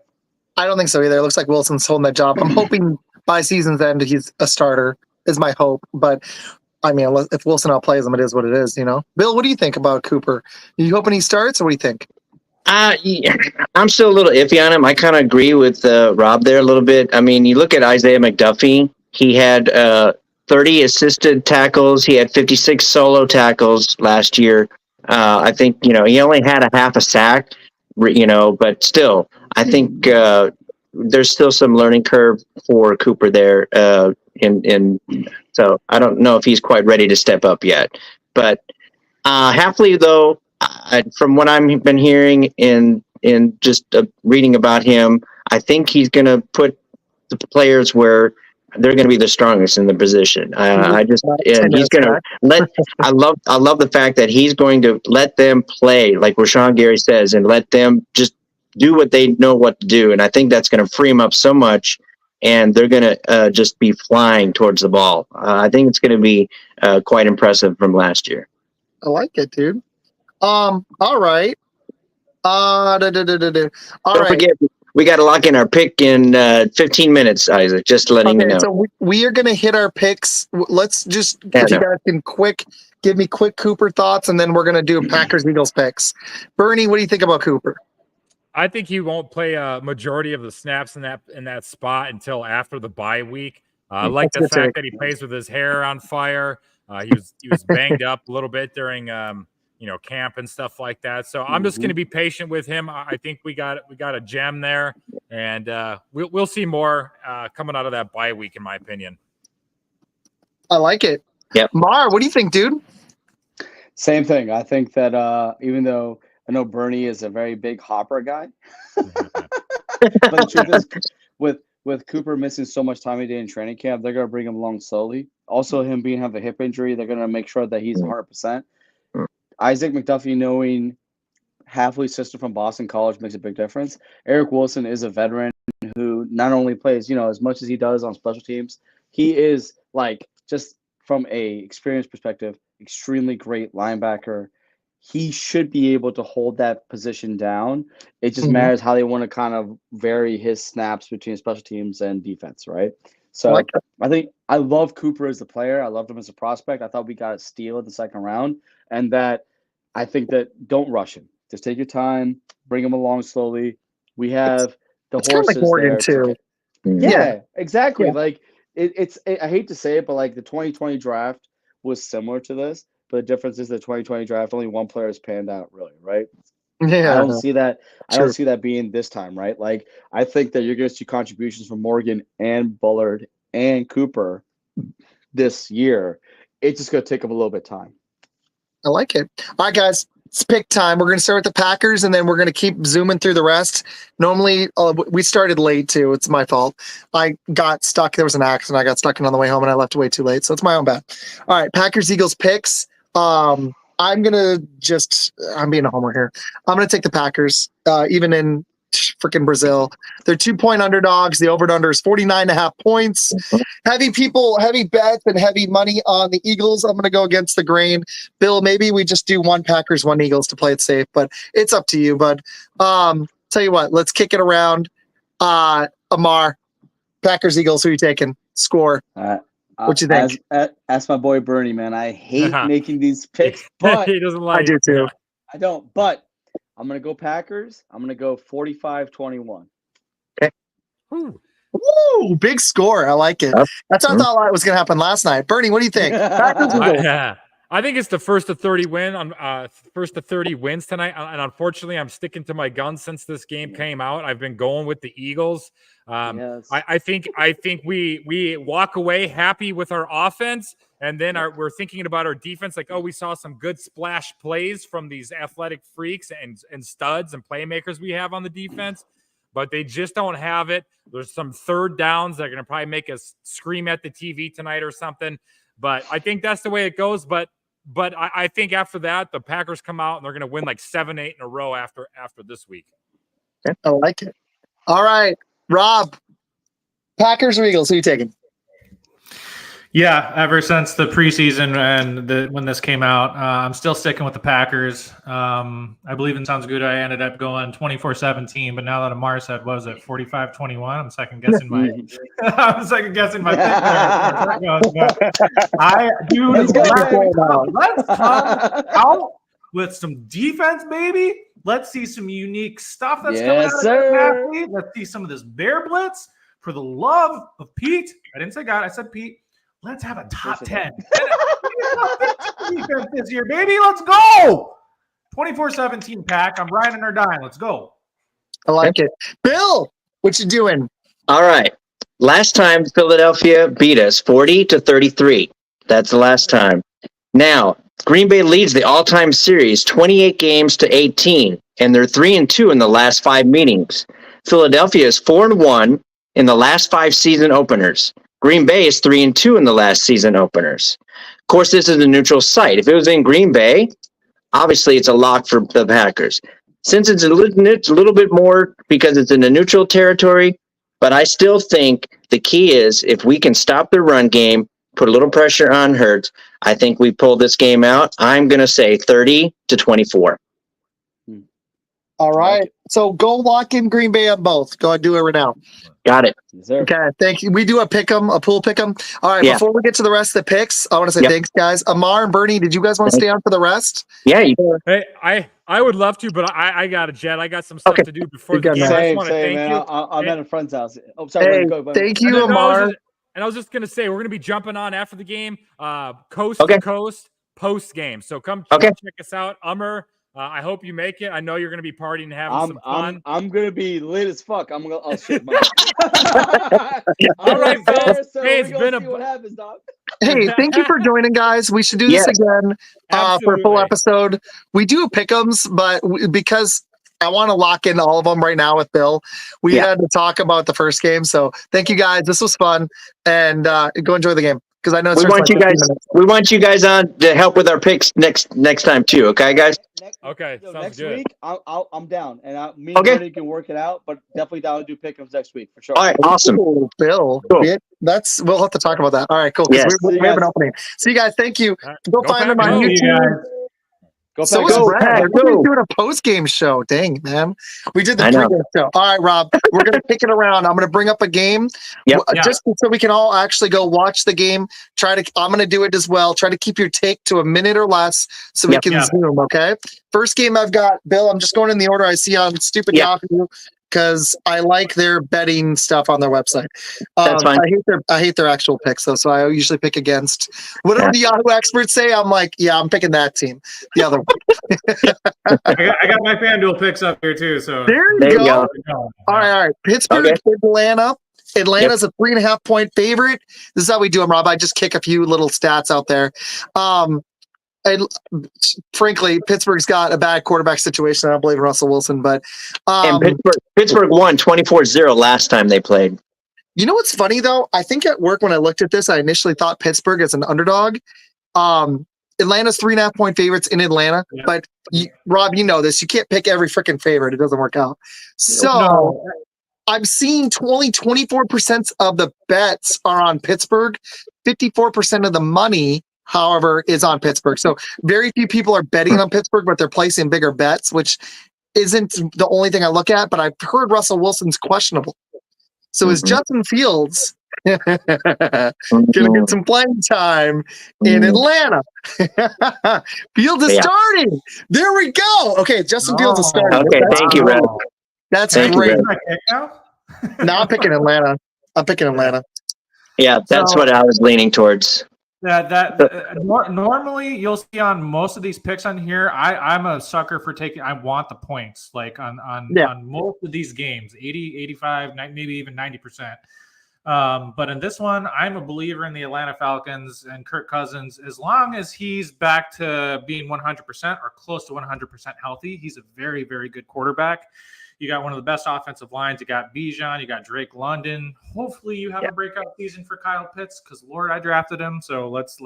I don't think so either. It looks like Wilson's holding that job. I'm hoping by season's end he's a starter, is my hope. But I mean, if Wilson outplays him, it is what it is, Bill, what do you think about Cooper? Are you hoping he starts, or what do you think? Yeah, I'm still a little iffy on him. I kind of agree with Rob there a little bit. I mean, you look at Isaiah McDuffie. He had 30 assisted tackles. He had 56 solo tackles last year. I think, he only had a half a sack, but still, I think there's still some learning curve for Cooper there. So I don't know if he's quite ready to step up yet. But Hafley, though, from what I've been hearing in just reading about him, I think he's going to put the players where they're going to be the strongest in the position. He's going to let. I love the fact that he's going to let them play, like Rashawn Gary says, and let them just do what they know what to do. And I think that's going to free them up so much, and they're going to just be flying towards the ball. I think it's going to be quite impressive from last year. I like it, dude. All right. Don't forget, we got to lock in our pick in 15 minutes, Isaac. Just letting you know. So we are going to hit our picks. Let's just, if you guys can give me quick Cooper thoughts, and then we're going to do Packers Eagles picks. Bernie, what do you think about Cooper? I think he won't play a majority of the snaps in that spot until after the bye week. I like the fact that he plays with his hair on fire. He was banged up a little bit during camp and stuff like that. So I'm just going to be patient with him. I think we got a gem there, and we'll see more coming out of that bye week, in my opinion. I like it. Yep. Mar, what do you think, dude? Same thing. I think that even though I know Bernie is a very big Hopper guy, but the truth is, with Cooper missing so much time in training camp, they're going to bring him along slowly. Also, him having a hip injury, they're going to make sure that he's 100%. Isaac McDuffie knowing Hafley's sister from Boston College makes a big difference. Eric Wilson is a veteran who not only plays, as much as he does on special teams, he is just from a experience perspective, extremely great linebacker. He should be able to hold that position down. It just matters how they want to kind of vary his snaps between special teams and defense, right? So I think I love Cooper as a player. I loved him as a prospect. I thought we got a steal in the second round, and that I think that don't rush him. Just take your time, bring him along slowly. We have the horses like Morgan there. too. Yeah, exactly. Yeah. It's I hate to say it, but the 2020 draft was similar to this. But the difference is the 2020 draft, only one player has panned out, really, right? Yeah. I don't see that. I don't see that being this time, right? I think that you're going to see contributions from Morgan and Bullard and Cooper this year. It's just going to take them a little bit of time. I like it. All right, guys. It's pick time. We're going to start with the Packers, and then we're going to keep zooming through the rest. Normally, we started late, too. It's my fault. I got stuck. There was an accident. I got stuck in on the way home, and I left way too late. So it's my own bad. All right, Packers-Eagles picks. I'm being a homer here. I'm going to take the Packers, even in freaking Brazil. They're 2-point underdogs. The over and under is 49.5 points. Heavy bets and heavy money on the Eagles. I'm going to go against the grain. Bill, maybe we just do one Packers, one Eagles to play it safe, but it's up to you. But tell you what, let's kick it around. Amar, Packers, Eagles, who are you taking? Score. What you think? Ask my boy Bernie, man. I hate making these picks, but he doesn't like. I do too. I don't, but I'm going to go Packers. I'm going to go 45-21. Okay. Ooh, big score. I like it. That's what I thought was going to happen last night. Bernie, what do you think? I think it's the first to 30 win on first to 30 wins tonight. And unfortunately, I'm sticking to my guns since this game came out. I've been going with the Eagles. Yes. I think we walk away happy with our offense, and then we're thinking about our defense. Like, we saw some good splash plays from these athletic freaks and studs and playmakers we have on the defense, but they just don't have it. There's some third downs that are going to probably make us scream at the TV tonight or something. But I think that's the way it goes. But I think after that, the Packers come out and they're going to win like 7-8 in a row after this week. I like it. All right, Rob, Packers or Eagles? Who are you taking? Yeah, ever since the preseason and when this came out, I'm still sticking with the Packers. I believe in Sounds Good. I ended up going 24-17, but now that Amar said, what was it, 45-21? I'm second guessing my pick there. Let's come out with some defense, baby. Let's see some unique stuff that's coming out of this athlete. Let's see some of this bear blitz. For the love of Pete, I didn't say God, I said Pete. Let's have a top 10 defense this year, baby. Let's go. 24-17 Pack. I'm riding or dying. Let's go. I like it. Bill, what you doing? All right. Last time Philadelphia beat us 40-33. That's the last time. Now, Green Bay leads the all-time series 28 games to 18, and they're 3-2 in the last 5 meetings. Philadelphia is 4-1 in the last 5 season openers. Green Bay is 3-2 in the last season openers. Of course, this is a neutral site. If it was in Green Bay, obviously it's a lock for the Packers. Since it's a little bit more because it's in a neutral territory, but I still think the key is if we can stop the run game, put a little pressure on Hurts, I think we pull this game out. I'm going to say 30-24. All right. So go lock in Green Bay on both. Go and do it right now. Got it. Yes, sir. Okay, thank you. We do a pool pick 'em. All right, before we get to the rest of the picks, I want to say thanks, guys. Amar and Bernie, did you guys want to stay on for the rest? Yeah. Hey, I would love to, but I got a jet. I got some stuff to do before the game. I just want to thank you. I'm at a friend's house. Oh, sorry. Go. Thank you, Amar. And I was just going to say, we're going to be jumping on after the game, coast to coast, post game. So come check us out. I hope you make it. I know you're going to be partying and having some fun. I'm going to be lit as fuck. I'll shit my All right, Bill. So hey, it's been what happens, dog. Hey, thank you for joining, guys. We should do this again for a full episode. We do pick'ems, but because I want to lock in all of them right now with Bill, we had to talk about the first game. So thank you, guys. This was fun, and go enjoy the game. Because I know we want you guys on to help with our picks next time too. Okay, guys. Sounds good. Week, I'm down, and me and Bernie can work it out. But definitely down to do pick'ems next week for sure. All right, awesome. Cool, Bill. Cool. We'll have to talk about that. All right, cool. Yes. We have an opening. See you guys. Thank you. Go find them on YouTube. So is Brad. We're doing a post-game show. Dang, man. We did the pre-game show. All right, Rob. We're going to pick it around. I'm going to bring up a game just so we can all actually go watch the game. I'm going to do it as well. Try to keep your take to a minute or less so we can zoom, okay? First game I've got, Bill, I'm just going in the order I see on Stupid Yahoo because I like their betting stuff on their website. That's fine. I hate their actual picks, though, so I usually pick against whatever the Yahoo experts say. I'm like, I'm picking that team. The other one. I got my FanDuel picks up here, too. So there you go. All right. Pittsburgh, Atlanta. Atlanta's a 3.5-point favorite. This is how we do them, Rob. I just kick a few little stats out there. And frankly, Pittsburgh's got a bad quarterback situation. I don't believe in Russell Wilson, but And Pittsburgh won 24-0 last time they played. you know what's funny though? I think at work when I looked at this, I initially thought Pittsburgh as an underdog. Atlanta's 3.5-point favorites in Atlanta, but Rob, you know this. You can't pick every freaking favorite; it doesn't work out. So I'm seeing only 24% of the bets are on Pittsburgh. 54% of the money, however, is on Pittsburgh. So very few people are betting on Pittsburgh, but they're placing bigger bets, which isn't the only thing I look at. But I've heard Russell Wilson's questionable. So is Justin Fields gonna get some playing time in Atlanta? Fields is starting. There we go. Okay, Justin Fields is starting. Okay, thank you, Red. That's great. No, I'm picking Atlanta. Yeah, that's what I was leaning towards. Normally you'll see on most of these picks on here. I'm a sucker for taking. I want the points, like on most of these games, 80, 85, maybe even 90%. But in this one, I'm a believer in the Atlanta Falcons and Kirk Cousins. As long as he's back to being 100% or close to 100% healthy, he's a very, very good quarterback. You got one of the best offensive lines. You got Bijan. You got Drake London. Hopefully, you have a breakout season for Kyle Pitts because Lord, I drafted him. So let's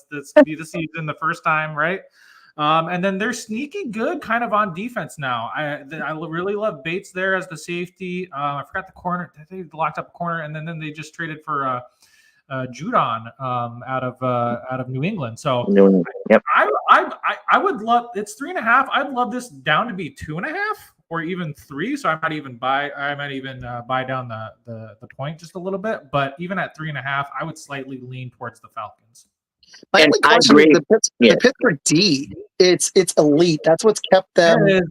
this be the season the first time, right? And then they're sneaky good kind of on defense now. I really love Bates there as the safety. I forgot the corner. They locked up a corner, and then they just traded for Judon out of New England. So I would love it's 3.5. I'd love this down to be 2.5 or even 3. So I might even buy down the point just a little bit. But even at 3.5, I would slightly lean towards the Falcons. My only question is the Pittsburgh D. It's elite. That's what's kept them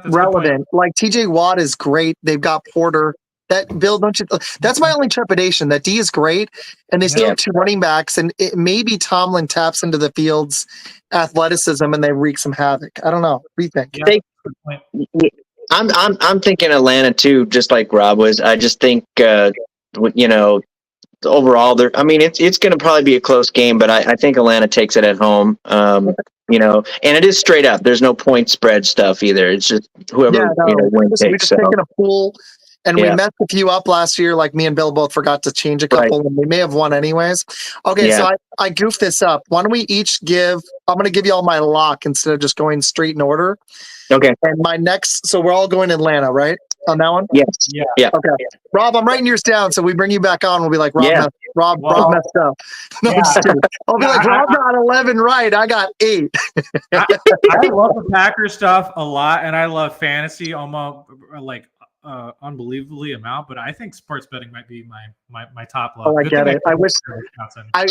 relevant. Like TJ Watt is great. They've got Porter. That Bill, don't you? That's my only trepidation. That D is great, and they still have 2 running backs, and it maybe Tomlin taps into the field's athleticism and they wreak some havoc. I don't know. What do you think? I'm thinking Atlanta too, just like Rob was. I just think overall, it's going to probably be a close game, but I think Atlanta takes it at home. And it is straight up. There's no point spread stuff either. It's just whoever wins. We just taking a pool, and we messed a few up last year. Like me and Bill both forgot to change a couple, and we may have won anyways. Okay, so I goofed this up. Why don't we each I'm going to give you all my lock instead of just going straight in order. Okay. And my next, so we're all going Atlanta, right? On that one? Yes. Yeah. Okay. Rob, I'm writing yours down, so we bring you back on. We'll be like, Rob messed up. No, I'm just kidding. I'll be like, Rob got 11 right. I got 8. I love the Packers stuff a lot, and I love fantasy almost unbelievably amount. But I think sports betting might be my top love. Oh, I get it. I wish I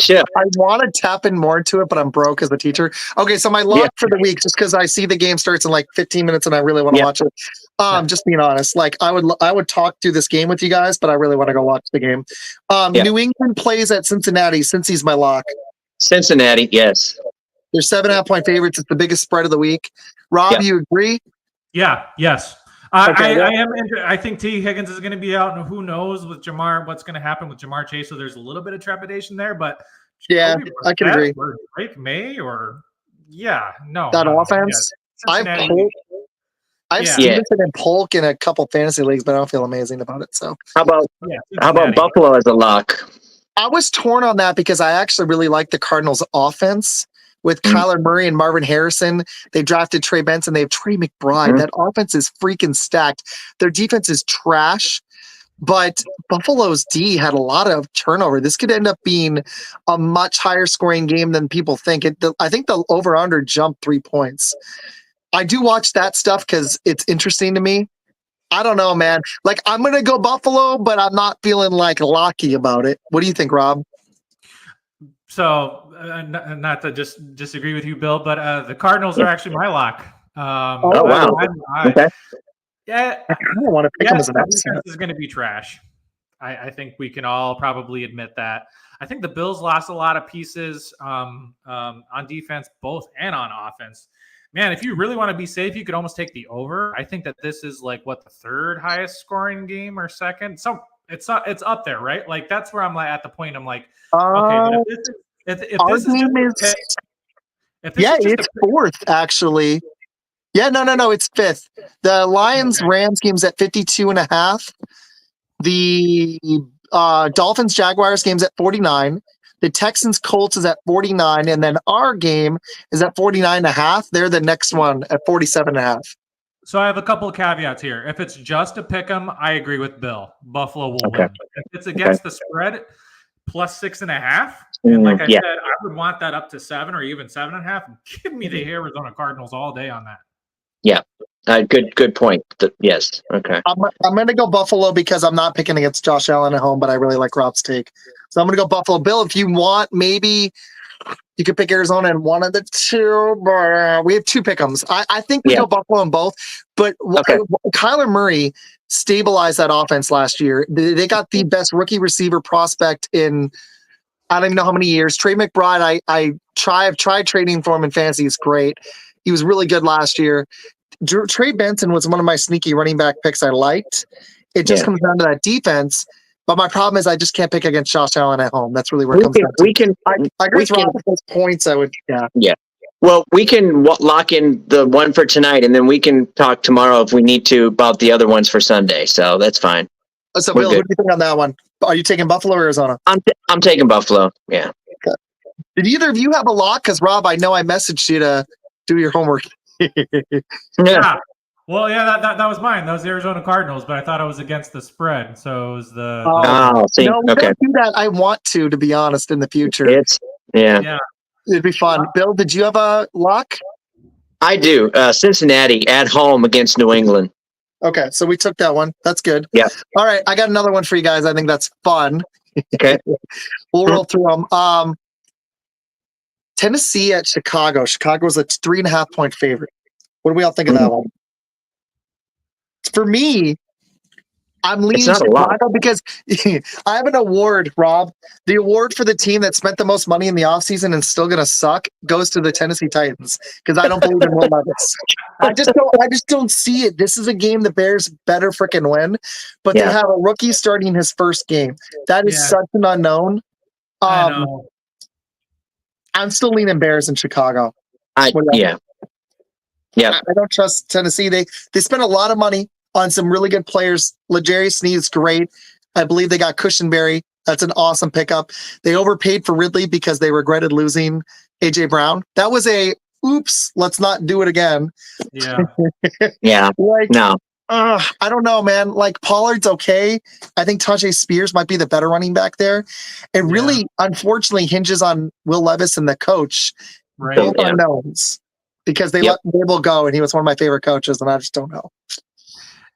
want to tap in more into it, but I'm broke as a teacher. Okay, so my lock for the week, just because I see the game starts in like 15 minutes and I really want to watch it. Just being honest, like I would talk through this game with you guys, but I really want to go watch the game. New England plays at Cincinnati. Cincy's my lock. Cincinnati, yes. They're 7.5-point favorites. It's the biggest spread of the week. Rob, you agree? Yeah. Yes. I think T. Higgins is going to be out, and who knows with Jamar, what's going to happen with Jamar Chase. So there's a little bit of trepidation there, but I can agree. Drake May that offense. I've seen this in Polk in a couple fantasy leagues, but I don't feel amazing about it. So how about Buffalo as a lock? I was torn on that because I actually really like the Cardinals' offense. With Kyler Murray and Marvin Harrison, they drafted Trey Benson. They have Trey McBride. That offense is freaking stacked. Their defense is trash, but Buffalo's D had a lot of turnover. This could end up being a much higher scoring game than people think. I think the over-under jumped 3 points. I do watch that stuff because it's interesting to me. I don't know, man. Like, I'm going to go Buffalo, but I'm not feeling like locky about it. What do you think, Rob? So, not to just disagree with you, Bill, but the Cardinals are actually my lock. Wow. Okay. I don't want to pick them as an upset. This is going to be trash. I think we can all probably admit that. I think the Bills lost a lot of pieces on defense, both and on offense. Man, if you really want to be safe, you could almost take the over. I think that this is like the 3rd highest scoring game or 2nd. So it's up there, right? Like that's where I'm at the point. I'm like, okay, If this Yeah, is just it's fourth actually. Yeah, no, it's fifth. The Lions Rams game's at 52.5. The Dolphins Jaguars game's at 49. The Texans Colts is at 49, and then our game is at 49.5. They're the next one at 47.5. So I have a couple of caveats here. If it's just a pick 'em, I agree with Bill. Buffalo will win. If it's against the spread, plus 6.5, and like I said, I would want that up to 7 or even 7.5. Give me the Arizona Cardinals all day on that. Yeah. Good point. Yes. Okay. I'm going to go Buffalo because I'm not picking against Josh Allen at home, but I really like Rob's take. So I'm going to go Buffalo. Bill, if you want, maybe you could pick Arizona in one of the two, but we have two pick-ems. I think we go Buffalo in both, but Kyler Murray stabilized that offense last year. They got the best rookie receiver prospect in I don't even know how many years. Trey McBride, I've tried trading for him in fantasy. It's great. He was really good last year. Trey Benson was one of my sneaky running back picks I liked. It just comes down to that defense. But my problem is I just can't pick against Josh Allen at home. That's really where it comes down to. I agree with Rob with those points. Yeah. Well, we can lock in the one for tonight, and then we can talk tomorrow if we need to about the other ones for Sunday. So that's fine. So, Bill, what do you think on that one? Are you taking Buffalo or Arizona? I'm taking Buffalo. Yeah. Okay. Did either of you have a lock? Because Rob, I know I messaged you to do your homework. Yeah. Well, yeah, that was mine. That was the Arizona Cardinals, but I thought I was against the spread, so it was the. No, we don't do that. I want to be honest, in the future. Yeah. It'd be fun. Bill, did you have a lock? I do. Cincinnati at home against New England. Okay, so we took that one. That's good. Yeah. All right, I got another one for you guys. I think that's fun. Okay. We'll roll through them. Tennessee at Chicago. Chicago's a 3.5 point favorite. What do we all think of that one? For me, I'm leaning Chicago because I have an award, Rob. The award for the team that spent the most money in the offseason and still going to suck goes to the Tennessee Titans because I don't believe in Will Levis. I just don't see it. This is a game the Bears better freaking win, but they have a rookie starting his first game. That is such an unknown. I know. I'm still leaning Bears in Chicago. Yeah. I don't trust Tennessee. They spent a lot of money on some really good players. L'Jarius Sneed's great. I believe they got Cushionberry. That's an awesome pickup. They overpaid for Ridley because they regretted losing A.J. Brown. That was a oops, let's not do it again. Yeah. Yeah. No. I don't know, man. Like Pollard's okay. I think Tajay Spears might be the better running back there. It really, unfortunately, hinges on Will Levis and the coach. Right. Both unknowns. Because they let Babel go, and he was one of my favorite coaches, and I just don't know.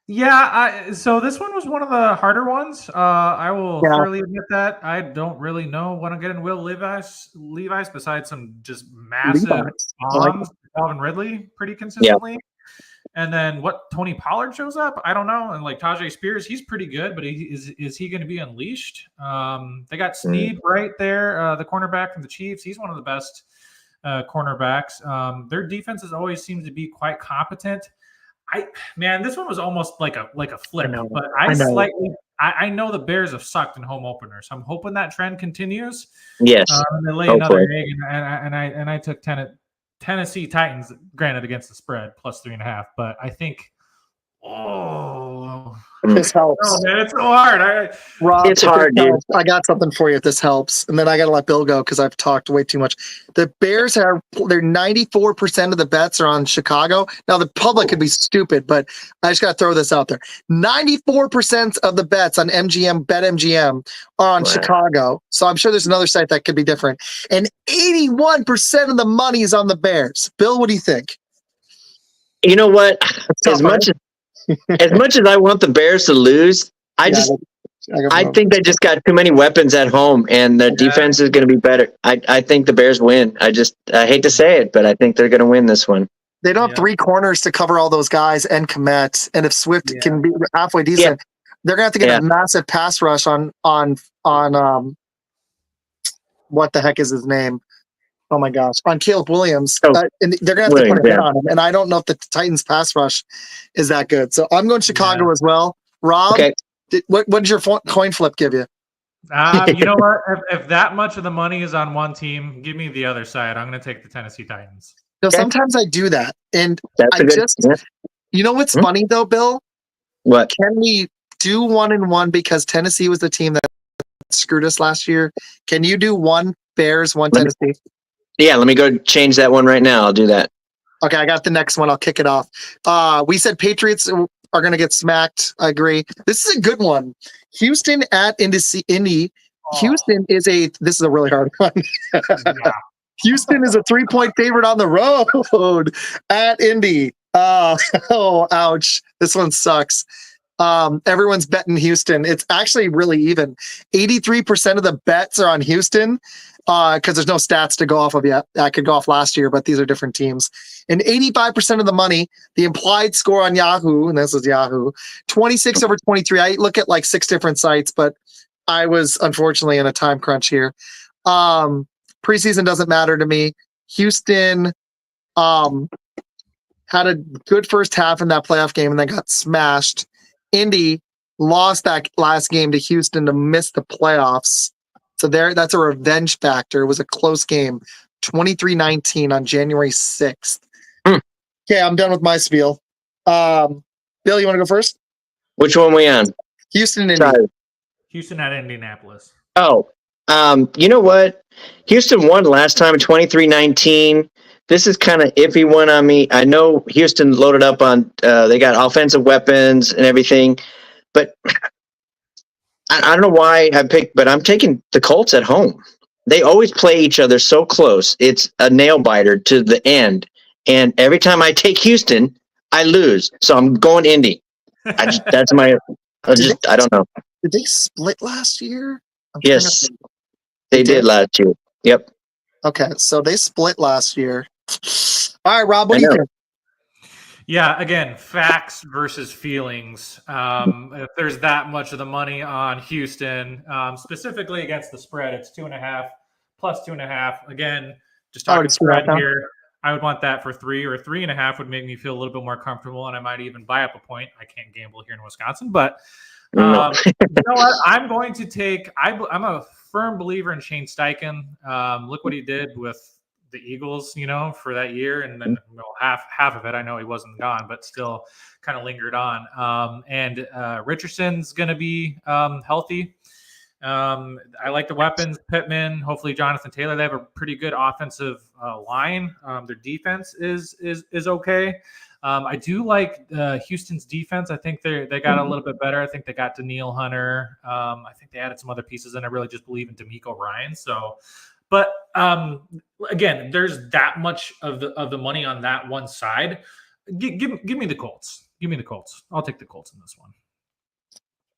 Yeah, so this one was one of the harder ones. I will thoroughly admit that. I don't really know what I'm getting Will Levis besides some just massive bombs. Calvin Ridley pretty consistently. Yep. And then what Tony Pollard shows up, I don't know. And like Tajay Spears, he's pretty good, but is he going to be unleashed? They got Snead right there, the cornerback from the Chiefs. He's one of the best cornerbacks. Their defenses always seems to be quite competent. This one was almost like a flip, but I know the Bears have sucked in home openers. I'm hoping that trend continues. Yes. They lay another egg, and I took Tennessee Titans, granted against the spread, plus 3.5, but I think this helps. Oh man, it's so hard. Rob, it's hard, dude. I got something for you if this helps, and then I got to let Bill go because I've talked way too much. The Bears they're 94% of the bets are on Chicago. Now the public could be stupid, but I just got to throw this out there. 94% of the bets on BetMGM are on Chicago. So I'm sure there's another site that could be different. And 81% of the money is on the Bears. Bill, what do you think? You know what? As much as I want the Bears to lose, I think they just got too many weapons at home, and the defense is going to be better. I think the Bears win. I hate to say it, but I think they're going to win this one. They don't have 3 corners to cover all those guys and Kmet, and if Swift can be halfway decent, they're going to have to get a massive pass rush on what the heck is his name? Oh my gosh, on Caleb Williams. And they're going to have to put a hit on him. And I don't know if the Titans pass rush is that good. So I'm going Chicago as well. Rob, what did your coin flip give you? You know what? If that much of the money is on one team, give me the other side. I'm going to take the Tennessee Titans. No, sometimes I do that, and That's I a good. just, you know what's Hmm? funny though, Bill? What? Can we do 1-1 because Tennessee was the team that screwed us last year? Can you do one Bears, one Let me- Tennessee? Yeah, let me go change that one right now. I'll do that. Okay, I got the next one. I'll kick it off. We said Patriots are going to get smacked. I agree. This is a good one. Houston at Indy. Houston is this is a really hard one. Yeah. Houston is a 3-point favorite on the road at Indy. Oh, ouch. This one sucks. Everyone's betting Houston. It's actually really even. 83% of the bets are on Houston because there's no stats to go off of yet. I could go off last year, but these are different teams. And 85% of the money, the implied score on Yahoo, and this is Yahoo, 26/23. I look at like 6 different sites, but I was unfortunately in a time crunch here. Preseason doesn't matter to me. Houston had a good first half in that playoff game and then got smashed. Indy lost that last game to Houston to miss the playoffs. So that's a revenge factor. It was a close game, 23-19 on January 6th. Okay, I'm done with my spiel. Bill, you want to go first? Which one we on? Houston and Indy. Sorry. Houston at Indianapolis. Oh, you know what? Houston won last time, 23-19. This is kind of iffy one on me. I know Houston loaded up on they got offensive weapons and everything, but I don't know why I picked, but I'm taking the Colts at home. They always play each other so close. It's a nail biter to the end. And every time I take Houston, I lose. So I'm going Indy. I don't know. Did they split last year? Yes, they did last year. Yep. Okay, so they split last year. All right, Rob, what do you think? Yeah, again, facts versus feelings. If there's that much of the money on Houston, specifically against the spread, it's 2.5 plus 2.5. Again, just talking spread here. I would want that for 3 or 3.5 would make me feel a little bit more comfortable, and I might even buy up a point. I can't gamble here in Wisconsin, but you know what? I'm going to take. I'm a firm believer in Shane Steichen. Look what he did with the Eagles, for that year, and then half of it. I know he wasn't gone, but still kind of lingered on. And Richardson's going to be healthy. I like the weapons. Pittman, hopefully Jonathan Taylor. They have a pretty good offensive line. Their defense is okay. I do like Houston's defense. I think they got a little bit better. I think they got Daniil Hunter. I think they added some other pieces, and I really just believe in D'Amico Ryan. So. But again, there's that much of the money on that one side. Give me the Colts. Give me the Colts. I'll take the Colts in this one.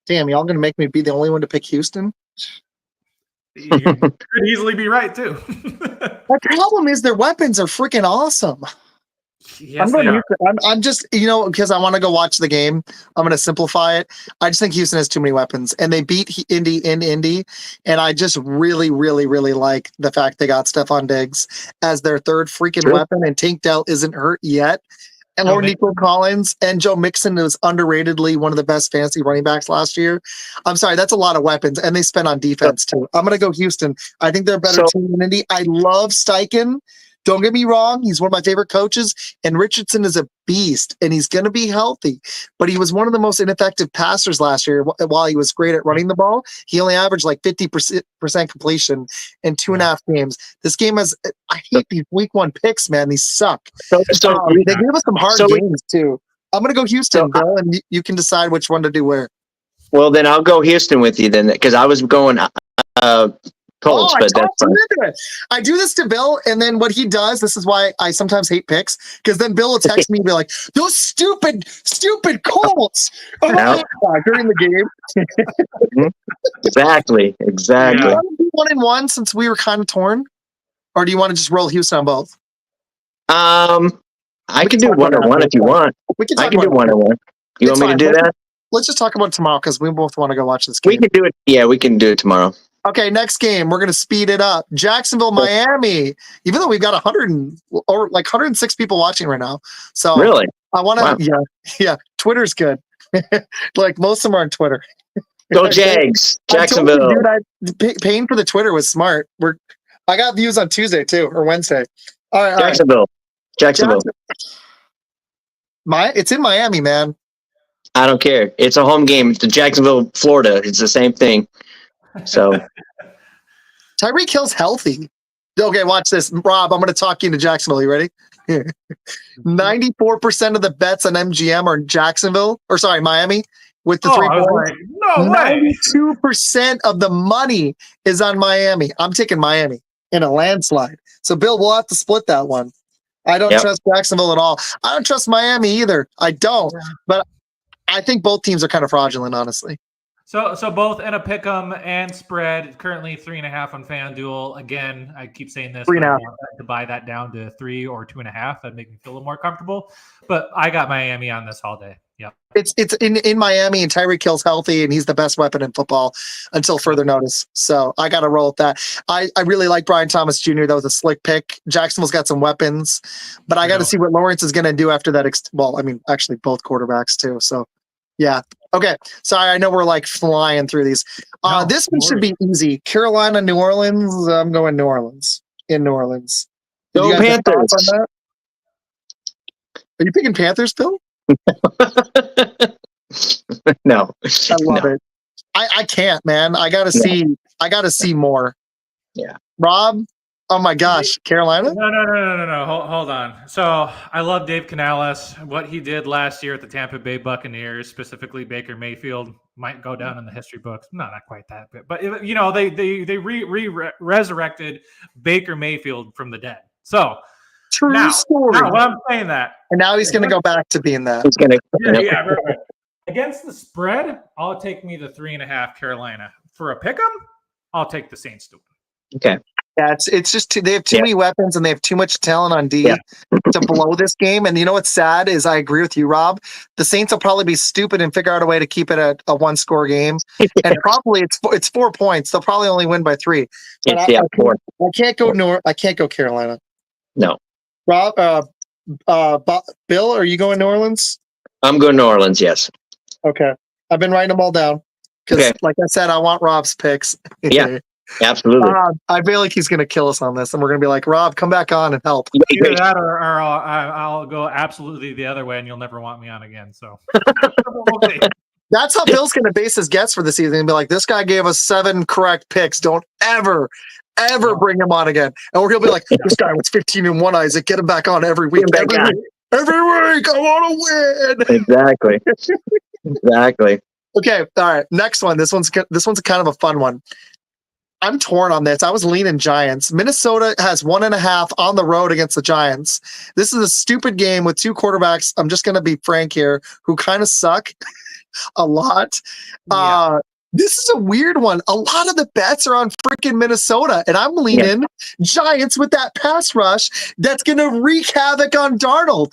Damn, y'all gonna make me be the only one to pick Houston? You could easily be right too. The problem is their weapons are freaking awesome. Yes, they are. I'm just, because I want to go watch the game. I'm going to simplify it. I just think Houston has too many weapons, and they beat Indy in Indy. And I just really, really, really like the fact they got Stephon Diggs as their third freaking weapon, and Tank Dell isn't hurt yet. And or Nico Collins and Joe Mixon was underratedly one of the best fantasy running backs last year. I'm sorry, that's a lot of weapons, and they spent on defense too. I'm going to go Houston. I think they're a better team than Indy. I love Steichen. Don't get me wrong. He's one of my favorite coaches, and Richardson is a beast, and he's going to be healthy. But he was one of the most ineffective passers last year. While he was great at running the ball, he only averaged like 50% completion in 2.5 games. This game has, I hate these week 1 picks, man. These suck. They gave us some hard games too. I'm going to go Houston, Bill, and you can decide which one to do where. Well, then I'll go Houston with you then, because I was going Colts, but that's fine. I do this to Bill, and then what he does, this is why I sometimes hate picks, because then Bill will text me and be like, those stupid Colts during the game. Exactly. Do you want to do 1-1 since we were kind of torn? Or do you want to just roll Houston on both? I can do 1-1 if you want. I can do 1-1. You want me to do that? Let's just talk about it tomorrow, because we both want to go watch this game. We can do it. Yeah, we can do it tomorrow. Okay, next game. We're going to speed it up. Jacksonville, Miami. Even though we've got 106 people watching right now. So really, I want to, yeah. Twitter's good. Like most of them are on Twitter. Go Jags. I told Jacksonville. you, dude, paying for the Twitter was smart. I got views on Tuesday too, or Wednesday. All right. Jacksonville. Jacksonville. It's in Miami, man. I don't care. It's a home game. It's Jacksonville, Florida. It's the same thing. So Tyreek Hill's healthy. Okay, watch this. Rob, I'm going to talk you into Jacksonville. You ready? 94% of the bets on MGM are in Jacksonville, or sorry, Miami, with the 3 points. No way. 92% of the money is on Miami. I'm taking Miami in a landslide. So, Bill, we'll have to split that one. I don't trust Jacksonville at all. I don't trust Miami either. I don't. But I think both teams are kind of fraudulent, honestly. So both in a pick'em and spread, currently 3.5 on FanDuel. Again, I keep saying this. 3.5. To buy that down to 3 or 2.5, that'd make me feel a little more comfortable. But I got Miami on this all day. Yeah, it's in Miami, and Tyreek Hill's healthy, and he's the best weapon in football until further notice. So I got to roll with that. I really like Brian Thomas Jr. That was a slick pick. Jacksonville's got some weapons, but I got to see what Lawrence is going to do after that. Actually, both quarterbacks too. So yeah. Okay. Sorry, I know we're like flying through these. This one should be easy. Carolina, New Orleans. I'm going New Orleans. In New Orleans. Go Panthers. Are you picking Panthers, Bill? No. I love it. I can't, man. I gotta see more. Yeah. Rob, oh my gosh, Carolina? No. Hold on. So I love Dave Canales. What he did last year at the Tampa Bay Buccaneers, specifically Baker Mayfield, might go down in the history books. No, not quite that bit, but they resurrected Baker Mayfield from the dead. So true story. Now I'm saying that, and now he's going to go back to being that. He's going to. Right. Against the spread, I'll take me the 3.5 Carolina. For a pick'em, I'll take the Saints to win. Okay. Yeah, it's just they have too many weapons and they have too much talent on D to blow this game. And you know what's sad is I agree with you, Rob. The Saints will probably be stupid and figure out a way to keep it a one-score game. And probably it's 4 points. They'll probably only win by 3. But I can't go Carolina. No. Rob, Bill, are you going New Orleans? I'm going New Orleans. Yes. Okay, I've been writing them all down because, like I said, I want Rob's picks. Yeah. Absolutely. I feel like he's going to kill us on this, and we're going to be like, Rob, come back on and help. Either that, or I'll go absolutely the other way, and you'll never want me on again. So that's how Bill's going to base his guess for the season and be like, this guy gave us 7 correct picks. Don't ever bring him on again. And we're going to be like, this guy was 15-1, Isaac. Get him back on every week. Every week. I want to win. Exactly. Okay. All right. Next one. This one's kind of a fun one. I'm torn on this. I was leaning Giants. Minnesota has 1.5 on the road against the Giants. This is a stupid game with 2 quarterbacks. I'm just going to be frank here, who kind of suck a lot. Yeah. This is a weird one. A lot of the bets are on freaking Minnesota, and I'm leaning Giants with that pass rush that's going to wreak havoc on Darnold.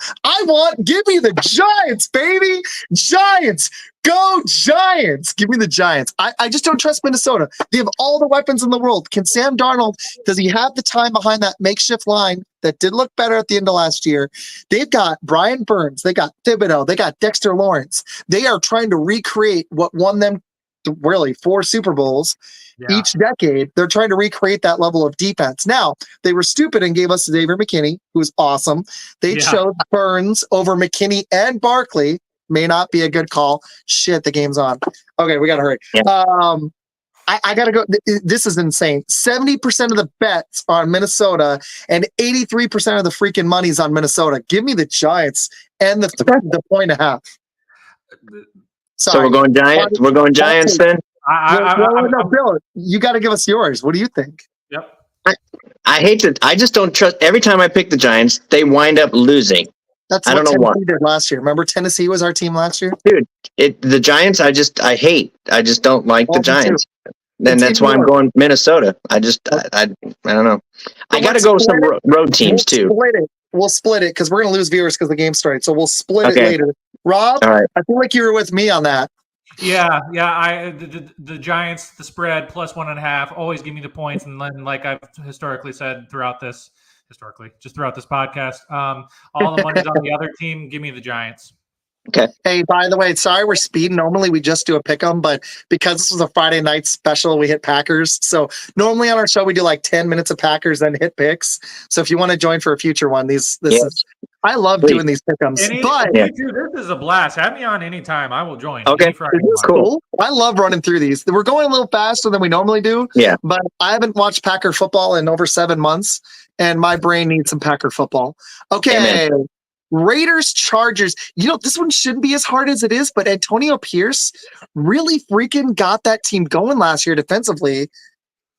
Give me the Giants, baby. Giants. Go Giants. Give me the Giants. I just don't trust Minnesota. They have all the weapons in the world. Can Sam Darnold, does he have the time behind that makeshift line that did look better at the end of last year? They've got Brian Burns. They got Thibodeau. They got Dexter Lawrence. They are trying to recreate what won them really 4 Super Bowls each decade. They're trying to recreate that level of defense. Now, they were stupid and gave us Xavier McKinney, who's awesome. They chose Burns over McKinney and Barkley. May not be a good call. Shit, the game's on. Okay, we got to hurry. I got to go. This is insane. 70% of the bets are on Minnesota and 83% of the freaking money's on Minnesota. Give me the Giants and the 1.5. Sorry. So we're going Giants. We're going Giants then. No, Bill, you got to give us yours. What do you think? Yep. I hate to. I just don't trust. Every time I pick the Giants, they wind up losing. I don't know what did last year. Remember, Tennessee was our team last year, dude. The Giants. I hate. I just don't like the Giants. Then that's why I'm going Minnesota. I don't know. I got to go with some road teams too. We'll split it because we're going to lose viewers because the game started. So we'll split it later. Rob, all right. I feel like you were with me on that. Yeah. The Giants, the spread plus 1.5, always give me the points. And then, like I've historically said throughout this podcast, all the money's on the other team. Give me the Giants. Okay. Hey, by the way, sorry we're speeding. Normally we just do a pick 'em, but because this was a Friday night special, we hit Packers. So normally on our show we do like 10 minutes of Packers, then hit picks. So if you want to join for a future one, this is I love doing these pick 'ems. But this is a blast. Have me on anytime. I will join. Okay. Friday this is cool. I love running through these. We're going a little faster than we normally do. Yeah. But I haven't watched Packer football in over 7 months, and my brain needs some Packer football. Okay. Amen. Raiders, Chargers. This one shouldn't be as hard as it is, but Antonio Pierce really freaking got that team going last year defensively.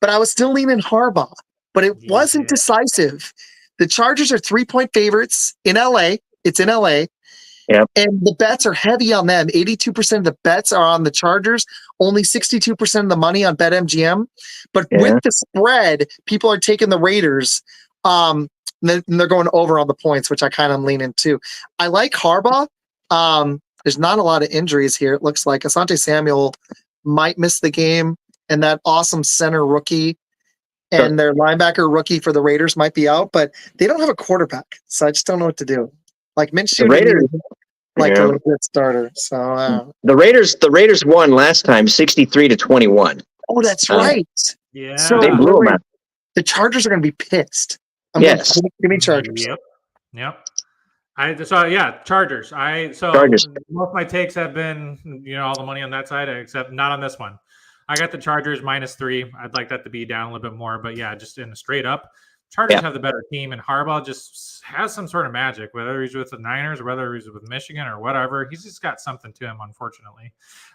But I was still leaning Harbaugh, but it wasn't decisive. The Chargers are 3-point favorites in LA. It's in LA. Yep. And the bets are heavy on them. 82% of the bets are on the Chargers, only 62% of the money on BetMGM. But with the spread, people are taking the Raiders. And they're going over on the points, which I kind of lean into. I like Harbaugh. There's not a lot of injuries here. It looks like Asante Samuel might miss the game, and that awesome center rookie and their linebacker rookie for the Raiders might be out, but they don't have a quarterback, so I just don't know what to do. Like Minshew, The Raiders, a legit starter. So the Raiders won last time, 63-21. Oh, that's right. Yeah. So they blew them out. The Chargers are going to be pissed. Yes. Give me Chargers. Yep. Chargers. Chargers. Most of my takes have been, all the money on that side, except not on this one. I got the Chargers -3. I'd like that to be down a little bit more, but yeah, just in a straight up, Chargers have the better team, and Harbaugh just has some sort of magic, whether he's with the Niners or whether he's with Michigan or whatever. He's just got something to him, unfortunately.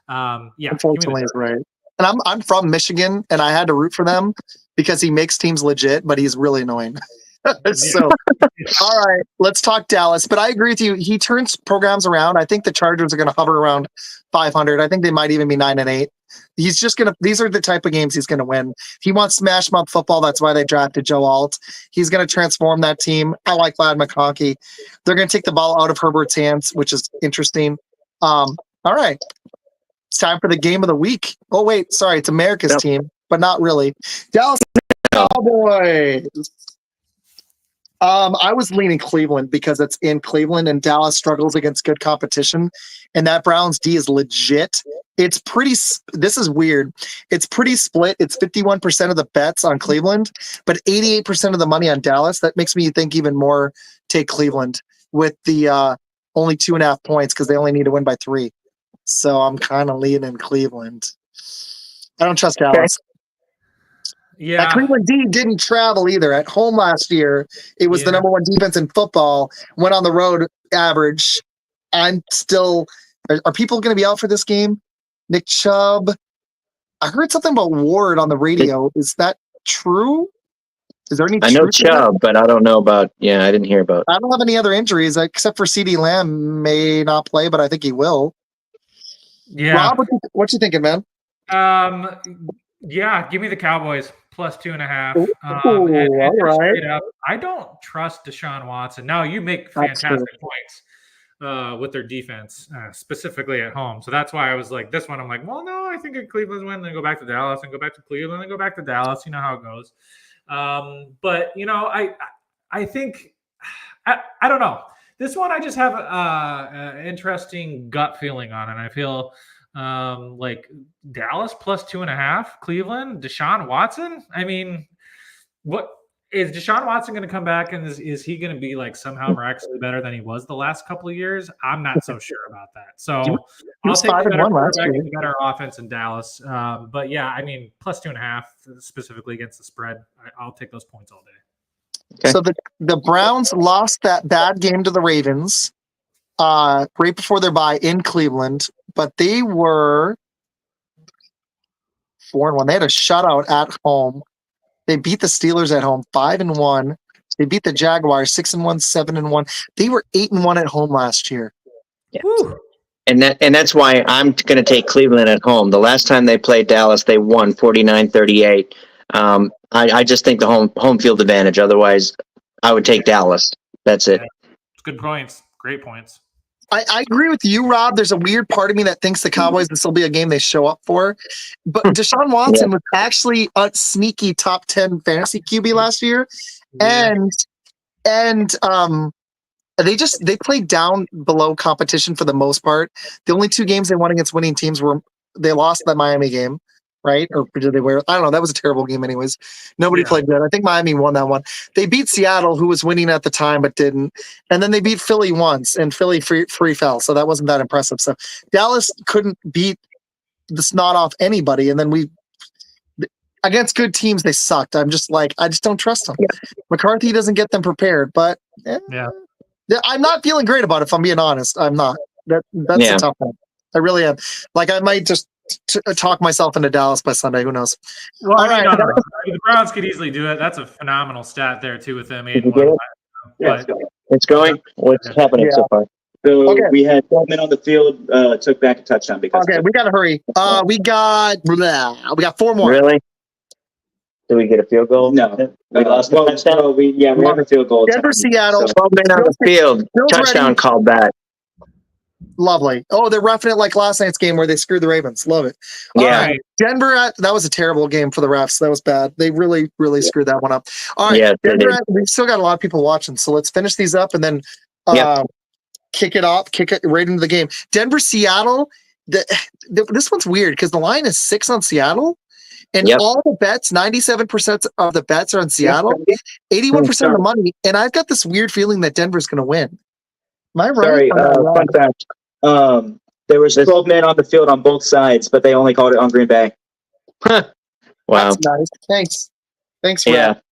Unfortunately, is right. And I'm from Michigan, and I had to root for them because he makes teams legit, but he's really annoying. So, all right, let's talk Dallas. But I agree with you. He turns programs around. I think the Chargers are going to hover around 500. I think they might even be 9-8. He's just going to, these are the type of games he's going to win. He wants smash mouth football. That's why they drafted Joe Alt. He's going to transform that team. I like Vlad McConkey. They're going to take the ball out of Herbert's hands, which is interesting. All right. It's time for the game of the week. Oh, wait, sorry. It's America's team, but not really. Dallas Cowboys. I was leaning Cleveland because it's in Cleveland and Dallas struggles against good competition. And that Browns D is legit. It's pretty, this is weird. It's pretty split. It's 51% of the bets on Cleveland, but 88% of the money on Dallas. That makes me think even more take Cleveland with the only 2.5 points because they only need to win by 3. So I'm kind of leaning Cleveland. I don't trust Dallas. Yeah. That Cleveland D didn't travel either. At home last year, it was the number 1 defense in football. Went on the road average. I'm still. Are people going to be out for this game? Nick Chubb. I heard something about Ward on the radio. Is that true? Is there any? I know Chubb, but I don't know about. Yeah, I didn't hear about. I don't have any other injuries except for CeeDee Lamb may not play, but I think he will. Yeah. Rob, what you thinking, man? Yeah, give me the Cowboys plus 2.5. All right. I don't trust Deshaun Watson. Now you make fantastic points with their defense, specifically at home. So that's why I was like, this one, I'm like, well, no, I think Cleveland's win. Then go back to Dallas and go back to Cleveland and go back to Dallas. You know how it goes. But I think I don't know. This one I just have an interesting gut feeling on, and I feel like Dallas plus 2.5, Cleveland, Deshaun Watson. I mean, what is Deshaun Watson going to come back and is he going to be like somehow miraculously better than he was the last couple of years? I'm not so sure about that. So I'll take the better quarterback and better offense in Dallas. But yeah, I mean, plus 2.5 specifically against the spread. I'll take those points all day. Okay. So the Browns lost that bad game to the Ravens right before their bye in Cleveland, but they were 4-1. They had a shutout at home. They beat the Steelers at home 5-1. They beat the Jaguars 6-1, 7-1. They were 8-1 at home last year. Yeah. And that's why I'm going to take Cleveland at home. The last time they played Dallas, they won 49-38. I just think the home field advantage. Otherwise, I would take Dallas. That's it. It's good points. Great points. I agree with you, Rob. There's a weird part of me that thinks the Cowboys, this will be a game they show up for. But Deshaun Watson was actually a sneaky top 10 fantasy QB last year. And They played down below competition for the most part. The only 2 games they won against winning teams were they lost that Miami game, right? Or did they wear? I don't know. That was a terrible game, anyways. Nobody played good. I think Miami won that one. They beat Seattle, who was winning at the time but didn't, and then they beat Philly once, and Philly free fell, so that wasn't that impressive. So Dallas couldn't beat the snot off anybody, and then against good teams they sucked. I just don't trust them. McCarthy doesn't get them prepared, but I'm not feeling great about it, if I'm being honest. I'm not. That's a tough one. I really am. Like, I might just talk myself into Dallas by Sunday. Who knows? Well, the Browns could easily do it. That's a phenomenal stat there, too, with them 8-1. Yeah, it's going. What's happening so far? So we had 12 men on the field, took back a touchdown because. Okay, we got to hurry. We got 4 more. Really? Did we get a field goal? No. We lost a touchdown? We have a field goal. Denver, Seattle. 12 men on the field. Touchdown ready. called back. Lovely. Oh, they're roughing it like last night's game where they screwed the Ravens. Love it. Yeah. All right. Denver, that was a terrible game for the refs. That was bad. They really, really screwed that one up. All right. Yeah, Denver, we've still got a lot of people watching, so let's finish these up and then kick it right into the game. Denver, Seattle. This one's weird because the line is 6 on Seattle. And all the bets, 97% of the bets are on Seattle, 81% of the money. And I've got this weird feeling that Denver's going to win. Am I right? Sorry, fun fact. There was 12 men on the field on both sides, but they only called it on Green Bay. Wow. That's nice. Thanks for that.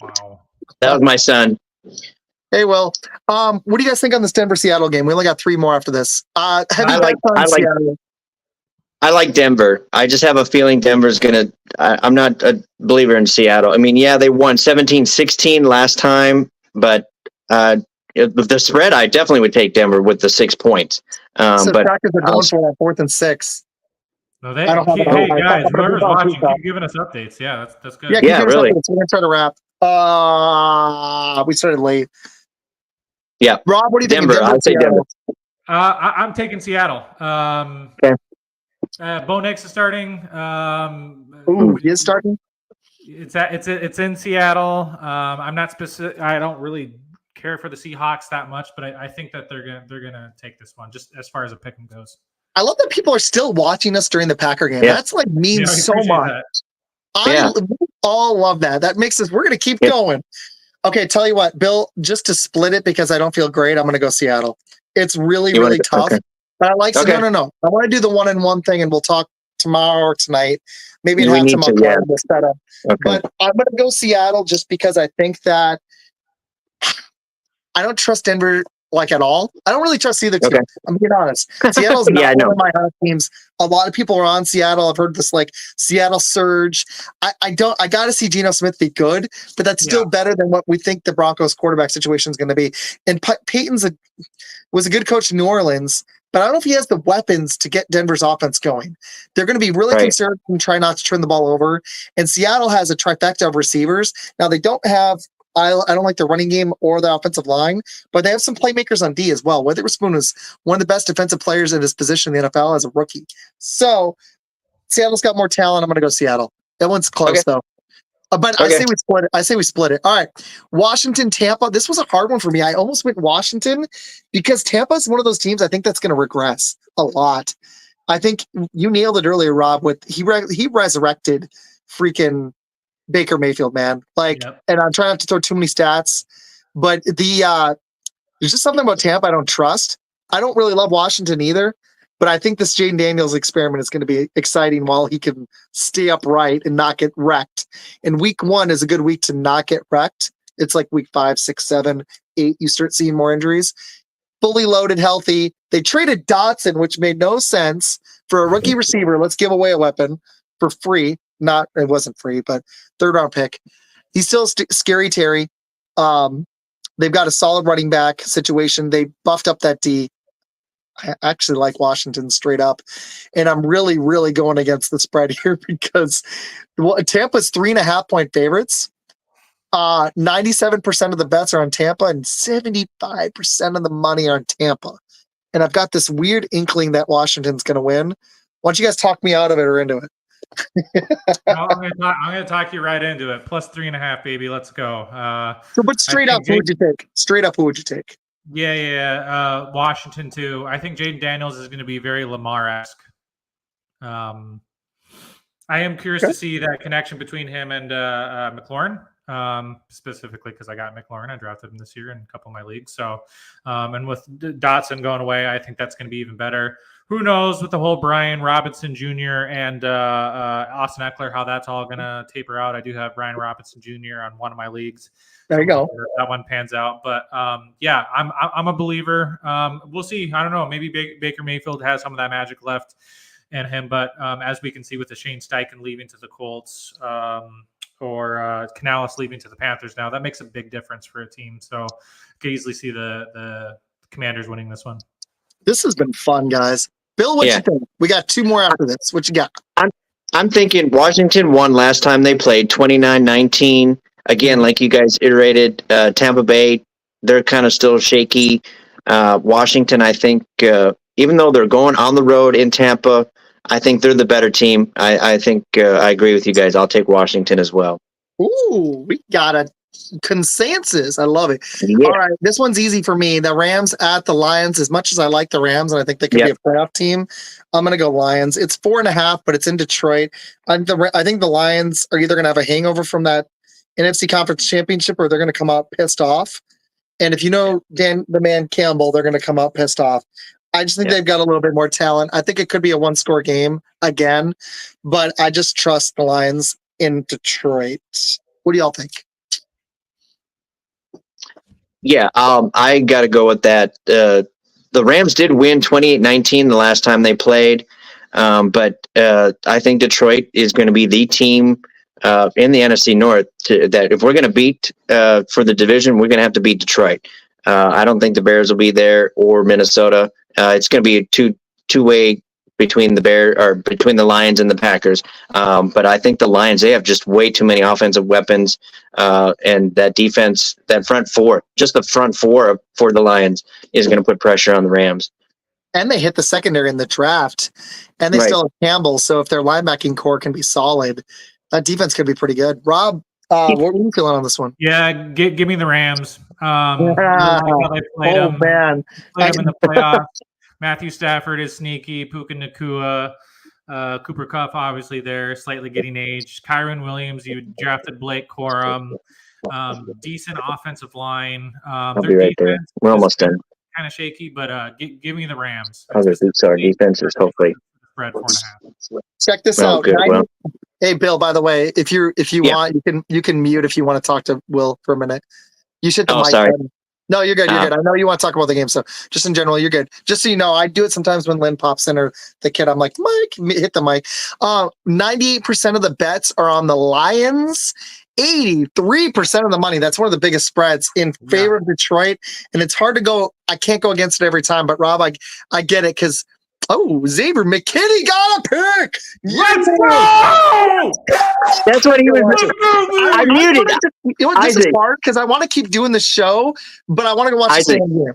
Wow. That was my son. Hey, Will. What do you guys think on this Denver-Seattle game? We only got 3 more after this. I like Denver. I just have a feeling Denver's going to – I'm not a believer in Seattle. I mean, they won 17-16 last time, but the spread, I definitely would take Denver with the 6 points. So but Packers are going for that 4th and 6. No, hey guys, whoever's watching, keep giving us updates. Yeah, that's good. Yeah, really. We're going to try to wrap. We started late. Yeah. Rob, what do you think? Denver. I'd say Denver. I'm taking Seattle. Okay. Bo Nix is starting. He is starting. It's in Seattle. I'm not specific. I don't really care for the Seahawks that much, but I think that they're gonna take this one just as far as a pick 'em goes. I love that people are still watching us during the Packer game. Yeah. That's means so much. That. We all love that. That makes us. We're gonna keep going. Okay, tell you what, Bill. Just to split it because I don't feel great, I'm gonna go Seattle. It's really tough. Okay. But I like no. I want to do the 1-1 thing, and we'll talk tomorrow or tonight. Maybe have some up the setup. Okay. But I'm going to go Seattle just because I think that I don't trust Denver at all. I don't really trust either team. I'm being honest. Seattle's not one of my hot teams. A lot of people are on Seattle. I've heard this Seattle surge. I got to see Geno Smith be good, but that's still better than what we think the Broncos quarterback situation is going to be. And Peyton's was a good coach in New Orleans. But I don't know if he has the weapons to get Denver's offense going. They're going to be really conservative and try not to turn the ball over. And Seattle has a trifecta of receivers. Now, they don't have – I don't like the running game or the offensive line, but they have some playmakers on D as well. Witherspoon is one of the best defensive players in his position in the NFL as a rookie. So, Seattle's got more talent. I'm going to go Seattle. That one's close, though. But I say we split it. All right. Washington, Tampa. This was a hard one for me. I almost went Washington because Tampa is one of those teams I think that's going to regress a lot. I think you nailed it earlier, Rob, with he resurrected freaking Baker Mayfield, man. And I'm trying not to throw too many stats, but there's just something about Tampa I don't trust. I don't really love Washington either. But I think this Jaden Daniels experiment is going to be exciting while he can stay upright and not get wrecked. And week 1 is a good week to not get wrecked. It's like week 5, 6, 7, 8. You start seeing more injuries. Fully loaded, healthy. They traded Dotson, which made no sense, for a rookie receiver. Let's give away a weapon for free. It wasn't free, but 3rd round pick. He's still scary Terry. They've got a solid running back situation. They buffed up that D. I actually like Washington straight up. And I'm really, really going against the spread here because Tampa's 3.5-point favorites. 97% of the bets are on Tampa and 75% of the money are on Tampa. And I've got this weird inkling that Washington's going to win. Why don't you guys talk me out of it or into it? I'm going to talk you right into it. Plus 3.5, baby. Let's go. But straight up, who would you take? Yeah. Washington too. I think Jaden Daniels is going to be very Lamar-esque. I am curious to see that connection between him and McLaurin, specifically because I got McLaurin. I drafted him this year in a couple of my leagues. So, and with Dotson going away, I think that's going to be even better. Who knows with the whole Brian Robinson Jr. and Austin Eckler, how that's all going to taper out. I do have Brian Robinson Jr. on one of my leagues. There you go. That one pans out. But yeah, I'm a believer. We'll see. I don't know. Maybe Baker Mayfield has some of that magic left in him. But as we can see with the Shane Steichen leaving to the Colts or Canales leaving to the Panthers now, that makes a big difference for a team. So I could easily see the Commanders winning this one. This has been fun, guys. Bill, what you think? We got 2 more after this. What you got? I'm thinking Washington won last time they played 29-19. Again, like you guys iterated, Tampa Bay, they're kind of still shaky. Washington, I think, even though they're going on the road in Tampa, I think they're the better team. I think I agree with you guys. I'll take Washington as well. Ooh, we got a consensus. I love it. Yeah. All right, this one's easy for me. The Rams at the Lions. As much as I like the Rams and I think they could be a playoff team, I'm going to go Lions. It's 4.5, but it's in Detroit. I think the Lions are either going to have a hangover from that NFC Conference Championship or they're going to come out pissed off. And if you know Dan the Man Campbell, they're going to come out pissed off. I just think they've got a little bit more talent. I think it could be a 1-score game again, but I just trust the Lions in Detroit. What do y'all think? Yeah, I got to go with that. The Rams did win 28-19 the last time they played, but I think Detroit is going to be the team in the NFC North that if we're going to beat for the division, we're going to have to beat Detroit. I don't think the Bears will be there or Minnesota. It's going to be a two-way between the Lions and the Packers. But I think the Lions, they have just way too many offensive weapons, and that defense, that front four, just the front four for the Lions is going to put pressure on the Rams. And they hit the secondary in the draft, and they still have Campbell. So if their linebacking core can be solid, that defense could be pretty good. Rob, what were you feeling on this one? Yeah, give me the Rams. Like how they played them. Man. Played them in the playoffs. Matthew Stafford is sneaky. Puka Nacua. Cooper Kupp, obviously, they're slightly getting aged. Kyron Williams, you drafted Blake Corum. Decent offensive line. I'll be right there. We're almost done. Kind of shaky, but give me the Rams. Our defense is hopefully spread 4.5. Check this out. Hey, Bill. By the way, if you want, you can mute if you want to talk to Will for a minute. You should. Sorry. No, you're good. You're good. I know you want to talk about the game, so just in general, you're good. Just so you know, I do it sometimes when Lynn pops in or the kid. I'm like, Mike, hit the mic. 98% of the bets are on the Lions. 83% of the money. That's one of the biggest spreads in favor of Detroit, and it's hard to go. I can't go against it every time, but Rob, I get it because. Oh, Xavier McKinney got a pick. Let's go! That's what he was. I muted. This is hard because I want to keep doing the show, but I want to go watch the game.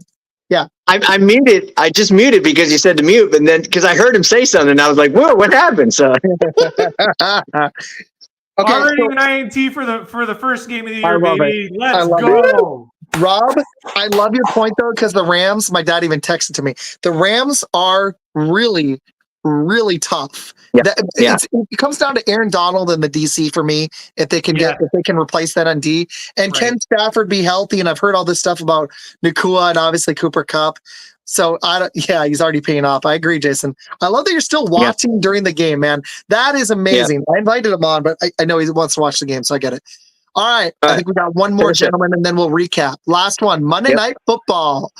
Yeah, I muted. I just muted because you said to mute, and then because I heard him say something, and I was like, "Whoa, what happened?" So. Okay, an INT for the first game of the year, baby. Let's go. Rob, I love your point though, because the Rams, my dad even texted to me. The Rams are really, really tough. It comes down to Aaron Donald and the DC for me. If they can if they can replace that on D, and can Stafford be healthy? And I've heard all this stuff about Nacua and obviously Cooper Kupp. So he's already paying off. I agree, Jason. I love that you're still watching during the game, man. That is amazing. I invited him on, but I know he wants to watch the game, so I get it. All right. I think we got one more, gentlemen, and then we'll recap. Last one, Monday Night Football.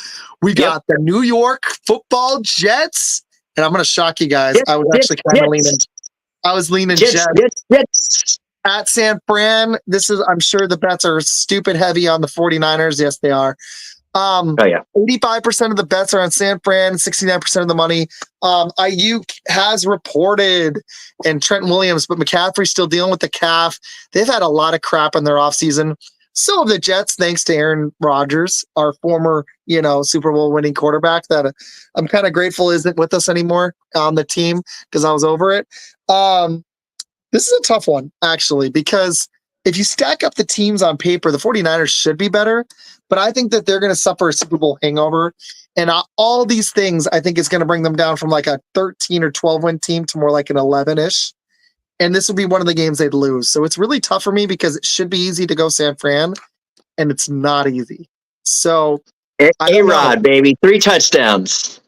We got the New York Football Jets, and I'm going to shock you guys. I was actually kind of leaning. I was leaning Jets. At San Fran. I'm sure the bets are stupid heavy on the 49ers. Yes, they are. 85% of the bets are on San Fran, 69% of the money. Ayuk has reported and Trent Williams, but McCaffrey's still dealing with the calf. They've had a lot of crap in their offseason. So have the Jets, thanks to Aaron Rodgers, our former, Super Bowl winning quarterback that I'm kind of grateful isn't with us anymore on the team because I was over it. This is a tough one, actually, because if you stack up the teams on paper, the 49ers should be better, but I think that they're going to suffer a Super Bowl hangover. And all these things, I think, is going to bring them down from like a 13 or 12 win team to more like an 11-ish. And this will be one of the games they'd lose. So it's really tough for me because it should be easy to go San Fran, and it's not easy. So A-Rod, baby, 3 touchdowns.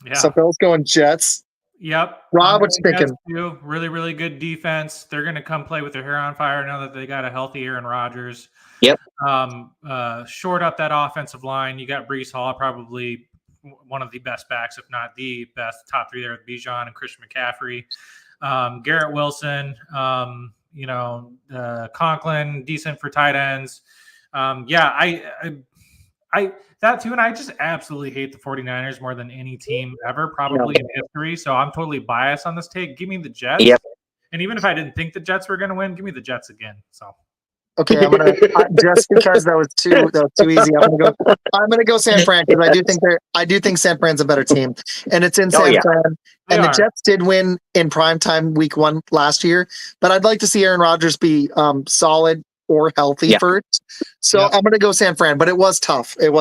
Yeah. So Bill's going Jets. Yep. Rob, what you thinking? Really, really good defense. They're going to come play with their hair on fire now that they got a healthy Aaron Rodgers. Yep. Short up that offensive line. You got Brees Hall, probably one of the best backs, if not the best, top 3 there with Bijan and Christian McCaffrey. Garrett Wilson, Conklin, decent for tight ends. I that too, and I just absolutely hate the 49ers more than any team ever, probably in history. So I'm totally biased on this take. Give me the Jets. Yep. And even if I didn't think the Jets were going to win, give me the Jets again. So okay, I'm gonna just because that was too easy. I'm gonna go San Fran because I do think San Fran's a better team, and it's in San Fran. And the Jets did win in primetime week 1 last year, but I'd like to see Aaron Rodgers be solid or healthy first. So I'm going to go San Fran, but it was tough. You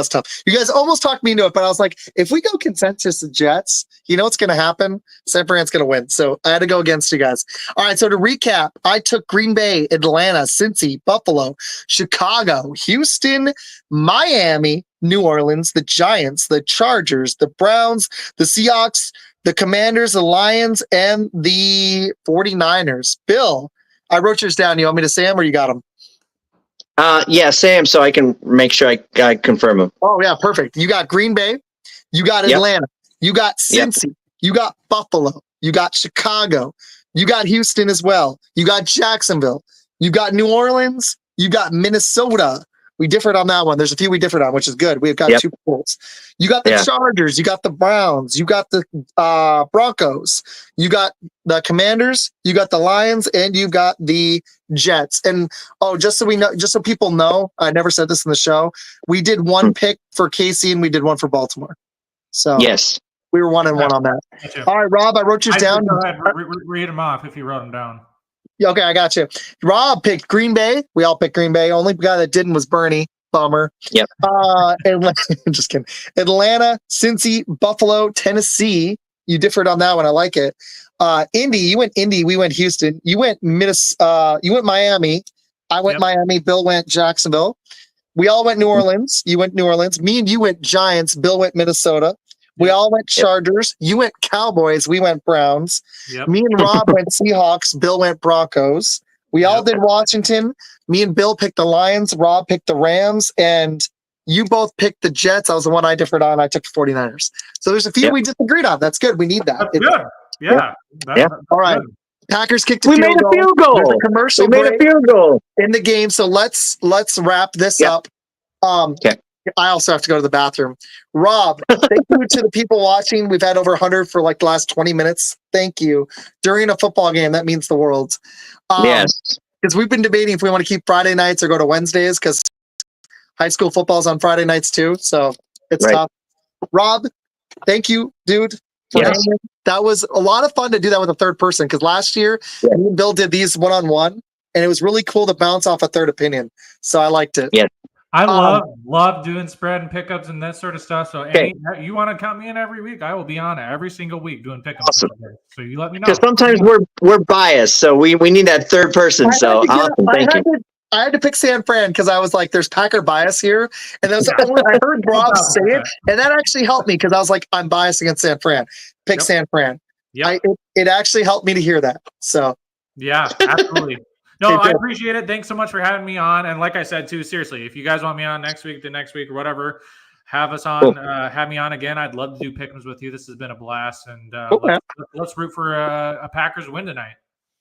guys almost talked me into it, but I was like, if we go consensus the Jets, you know what's going to happen? San Fran's going to win. So I had to go against you guys. All right. So to recap, I took Green Bay, Atlanta, Cincy, Buffalo, Chicago, Houston, Miami, New Orleans, the Giants, the Chargers, the Browns, the Seahawks, the Commanders, the Lions, and the 49ers. Bill, I wrote yours down. You want me to say them or you got them? Yeah, Sam, so I can make sure I confirm them. Oh, yeah, perfect. You got Green Bay, you got Atlanta, you got Cincy, you got Buffalo, you got Chicago, you got Houston as well, you got Jacksonville, you got New Orleans, you got Minnesota. We differed on that one. There's a few we differed on, which is good. We've got 2 polls. You got the Chargers, you got the Browns, you got the Broncos, you got the Commanders, you got the Lions, and you got the Jets. And just so people know, I never said this in the show. We did 1 pick for KC and we did 1 for Baltimore. So we were 1 and 1 on that. Gotcha. All right, Rob, I wrote yours down. Go ahead, read them off if you wrote them down. Okay, I got you. Rob picked Green Bay. We all picked Green Bay. Only guy that didn't was Bernie. Bummer. Yep. Just kidding. Atlanta, Cincy, Buffalo, Tennessee. You differed on that one. I like it. Indy. You went Indy. We went Houston. You went you went Miami. I went Miami. Bill went Jacksonville. We all went New Orleans. You went New Orleans. Me and you went Giants. Bill went Minnesota. We all went Chargers. You went Cowboys. We went Browns. Me and Rob went Seahawks. Bill went Broncos. We all did Washington. Me and Bill picked the Lions. Rob picked the Rams. And you both picked the Jets. I was the one I differed on. I took the 49ers. So there's a few we disagreed on. That's good. We need that. That's good. Yeah. All right. Packers kicked We made a field goal. There's a commercial we made a field goal in the game. So let's wrap this up. I also have to go to the bathroom. Rob, thank you to the people watching. We've had over 100 for like the last 20 minutes. Thank you. During a football game, that means the world. Yes. Because we've been debating if we want to keep Friday nights or go to Wednesdays because high school football is on Friday nights too. So it's tough. Rob, thank you, dude. That was a lot of fun to do that with a third person because last year, me and Bill did these one-on-one and it was really cool to bounce off a third opinion. So I liked it. Yeah. I love doing spread and pickups and that sort of stuff. So you want to count me in every week, I will be on it every single week doing pickups. Awesome. So you let me know. Because sometimes we're biased, so we need that third person. So awesome, thank you. I had to pick San Fran because I was like, "There's Packer bias here," and that was I heard Rob say it, and that actually helped me because I was like, "I'm biased against San Fran." Pick San Fran. Yeah, it actually helped me to hear that. So yeah, absolutely. No, I appreciate it. Thanks so much for having me on. And like I said, too, seriously, if you guys want me on next week, the next week, or whatever, have us on. Have me on again. I'd love to do pick'ems with you. This has been a blast, and let's root for a Packers win tonight.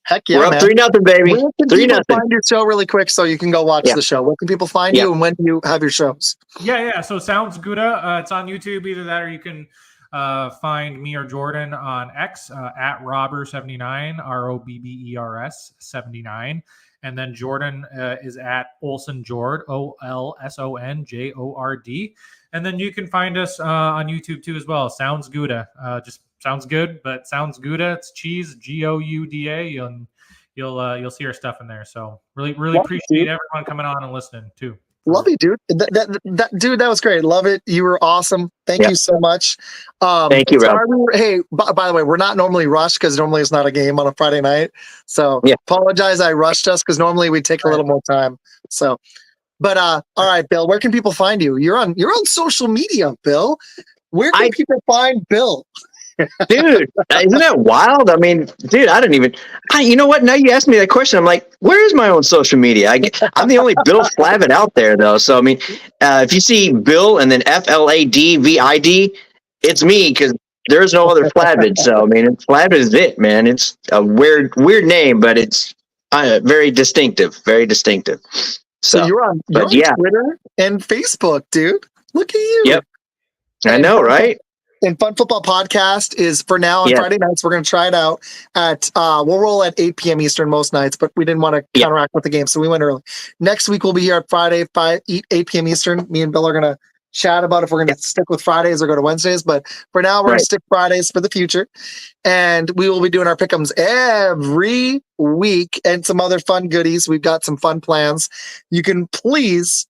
Heck yeah, we're up 3-0, baby. Where can people find your show really quick so you can go watch the show? Where can people find you and when do you have your shows? Yeah. So Sounds Guoda. It's on YouTube. Either that or you can find me or Jordan on X at Robber79, ROBBERS 79. And then Jordan is at Olson Jord, OLSONJORD. And then you can find us on YouTube too as well. Sounds Guoda. Just sounds good, but Sounds Guoda. It's cheese, GOUDA. And you'll see our stuff in there. So really appreciate everyone coming on and listening too. Love you, dude. That was great. Love it. You were awesome. Thank you so much. Thank you, Rob. Hey, by the way, we're not normally rushed because normally it's not a game on a Friday night. So apologize. I rushed us because normally we take a little more time. So, but all right, Bill, where can people find you? You're on social media, Bill. Where can people find Bill? Dude, isn't that wild? I mean, dude, you know what? Now you asked me that question. I'm like, where is my own social media? I'm the only Bill Flavin out there, though. So, I mean, if you see Bill and then FLADVID, it's me because there's no other Flavin. So, I mean, Flavin is it, man. It's a weird name, but it's very distinctive. Very distinctive. So you're on Twitter and Facebook, dude. Look at you. Yep. I know, right? And Fun Football Podcast is for now on Friday nights. We're going to try it out at, we'll roll at 8 p.m. Eastern most nights, but we didn't want to counteract with the game, so we went early. Next week, we'll be here at Friday, 8 p.m. Eastern. Me and Bill are going to chat about if we're going to stick with Fridays or go to Wednesdays, but for now, we're going to stick Fridays for the future. And we will be doing our pick'ems every week and some other fun goodies. We've got some fun plans. You can please,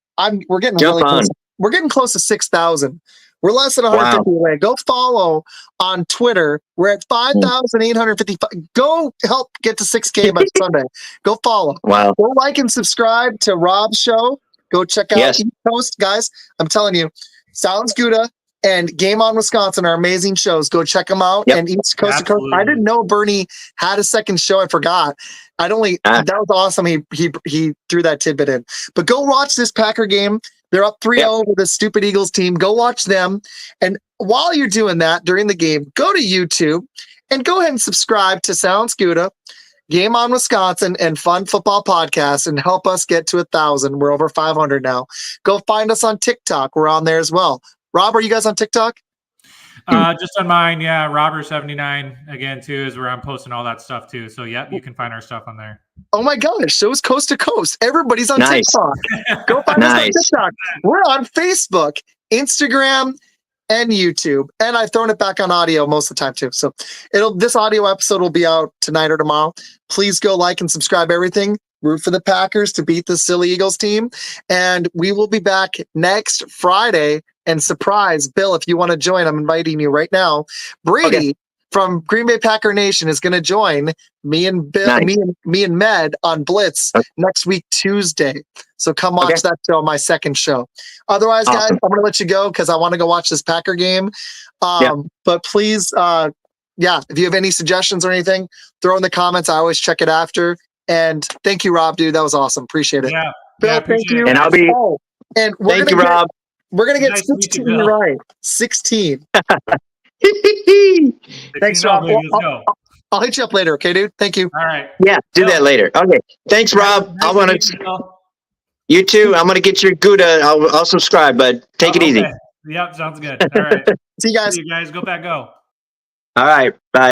we're getting really close. We're getting close to 6,000. We're less than 150 away. Go follow on Twitter. We're at 5,855. Go help get to 6K by Sunday. Go follow. Wow. Go like and subscribe to Rob's show. Go check out East Coast, guys. I'm telling you, Sounds Guoda and Game On Wisconsin are amazing shows. Go check them out. And East Coast to Coast. I didn't know Bernie had a second show. I forgot. That was awesome. He threw that tidbit in. But go watch this Packer game. They're up 3-0 over the stupid Eagles team. Go watch them. And while you're doing that during the game, go to YouTube and go ahead and subscribe to Sounds Guoda, Game On Wisconsin, and Fun Football Podcast and help us get to 1,000. We're over 500 now. Go find us on TikTok. We're on there as well. Rob, are you guys on TikTok? Just on mine, Robert79 again too is where I'm posting all that stuff too. So you can find our stuff on there. Oh my gosh, so is Coast to Coast. Everybody's on TikTok. Go find us on TikTok. We're on Facebook, Instagram, and YouTube. And I've thrown it back on audio most of the time too. So this audio episode will be out tonight or tomorrow. Please go like and subscribe everything. Root for the Packers to beat the silly Eagles team. And we will be back next Friday. And surprise, Bill, if you want to join, I'm inviting you right now. Brady from Green Bay Packer Nation is going to join me and Bill, me and Med on Blitz next week, Tuesday. So come watch that show, my second show. Otherwise, guys, I'm going to let you go because I want to go watch this Packer game. But please, if you have any suggestions or anything, throw in the comments. I always check it after. And thank you, Rob, dude. That was awesome. Appreciate it. Yeah. Bill, thank you. And I'll be. And thank you, Rob. We're going to get 16 right. 16. Thanks, Rob. I'll hit you up later. Okay, dude? Thank you. All right. Yeah, do that later. Okay. Thanks, Rob. I want to. You too. I'm going to get your Guoda. I'll subscribe, but take it easy. Yep, sounds good. All right. See you guys. Go Pack, go. All right. Bye.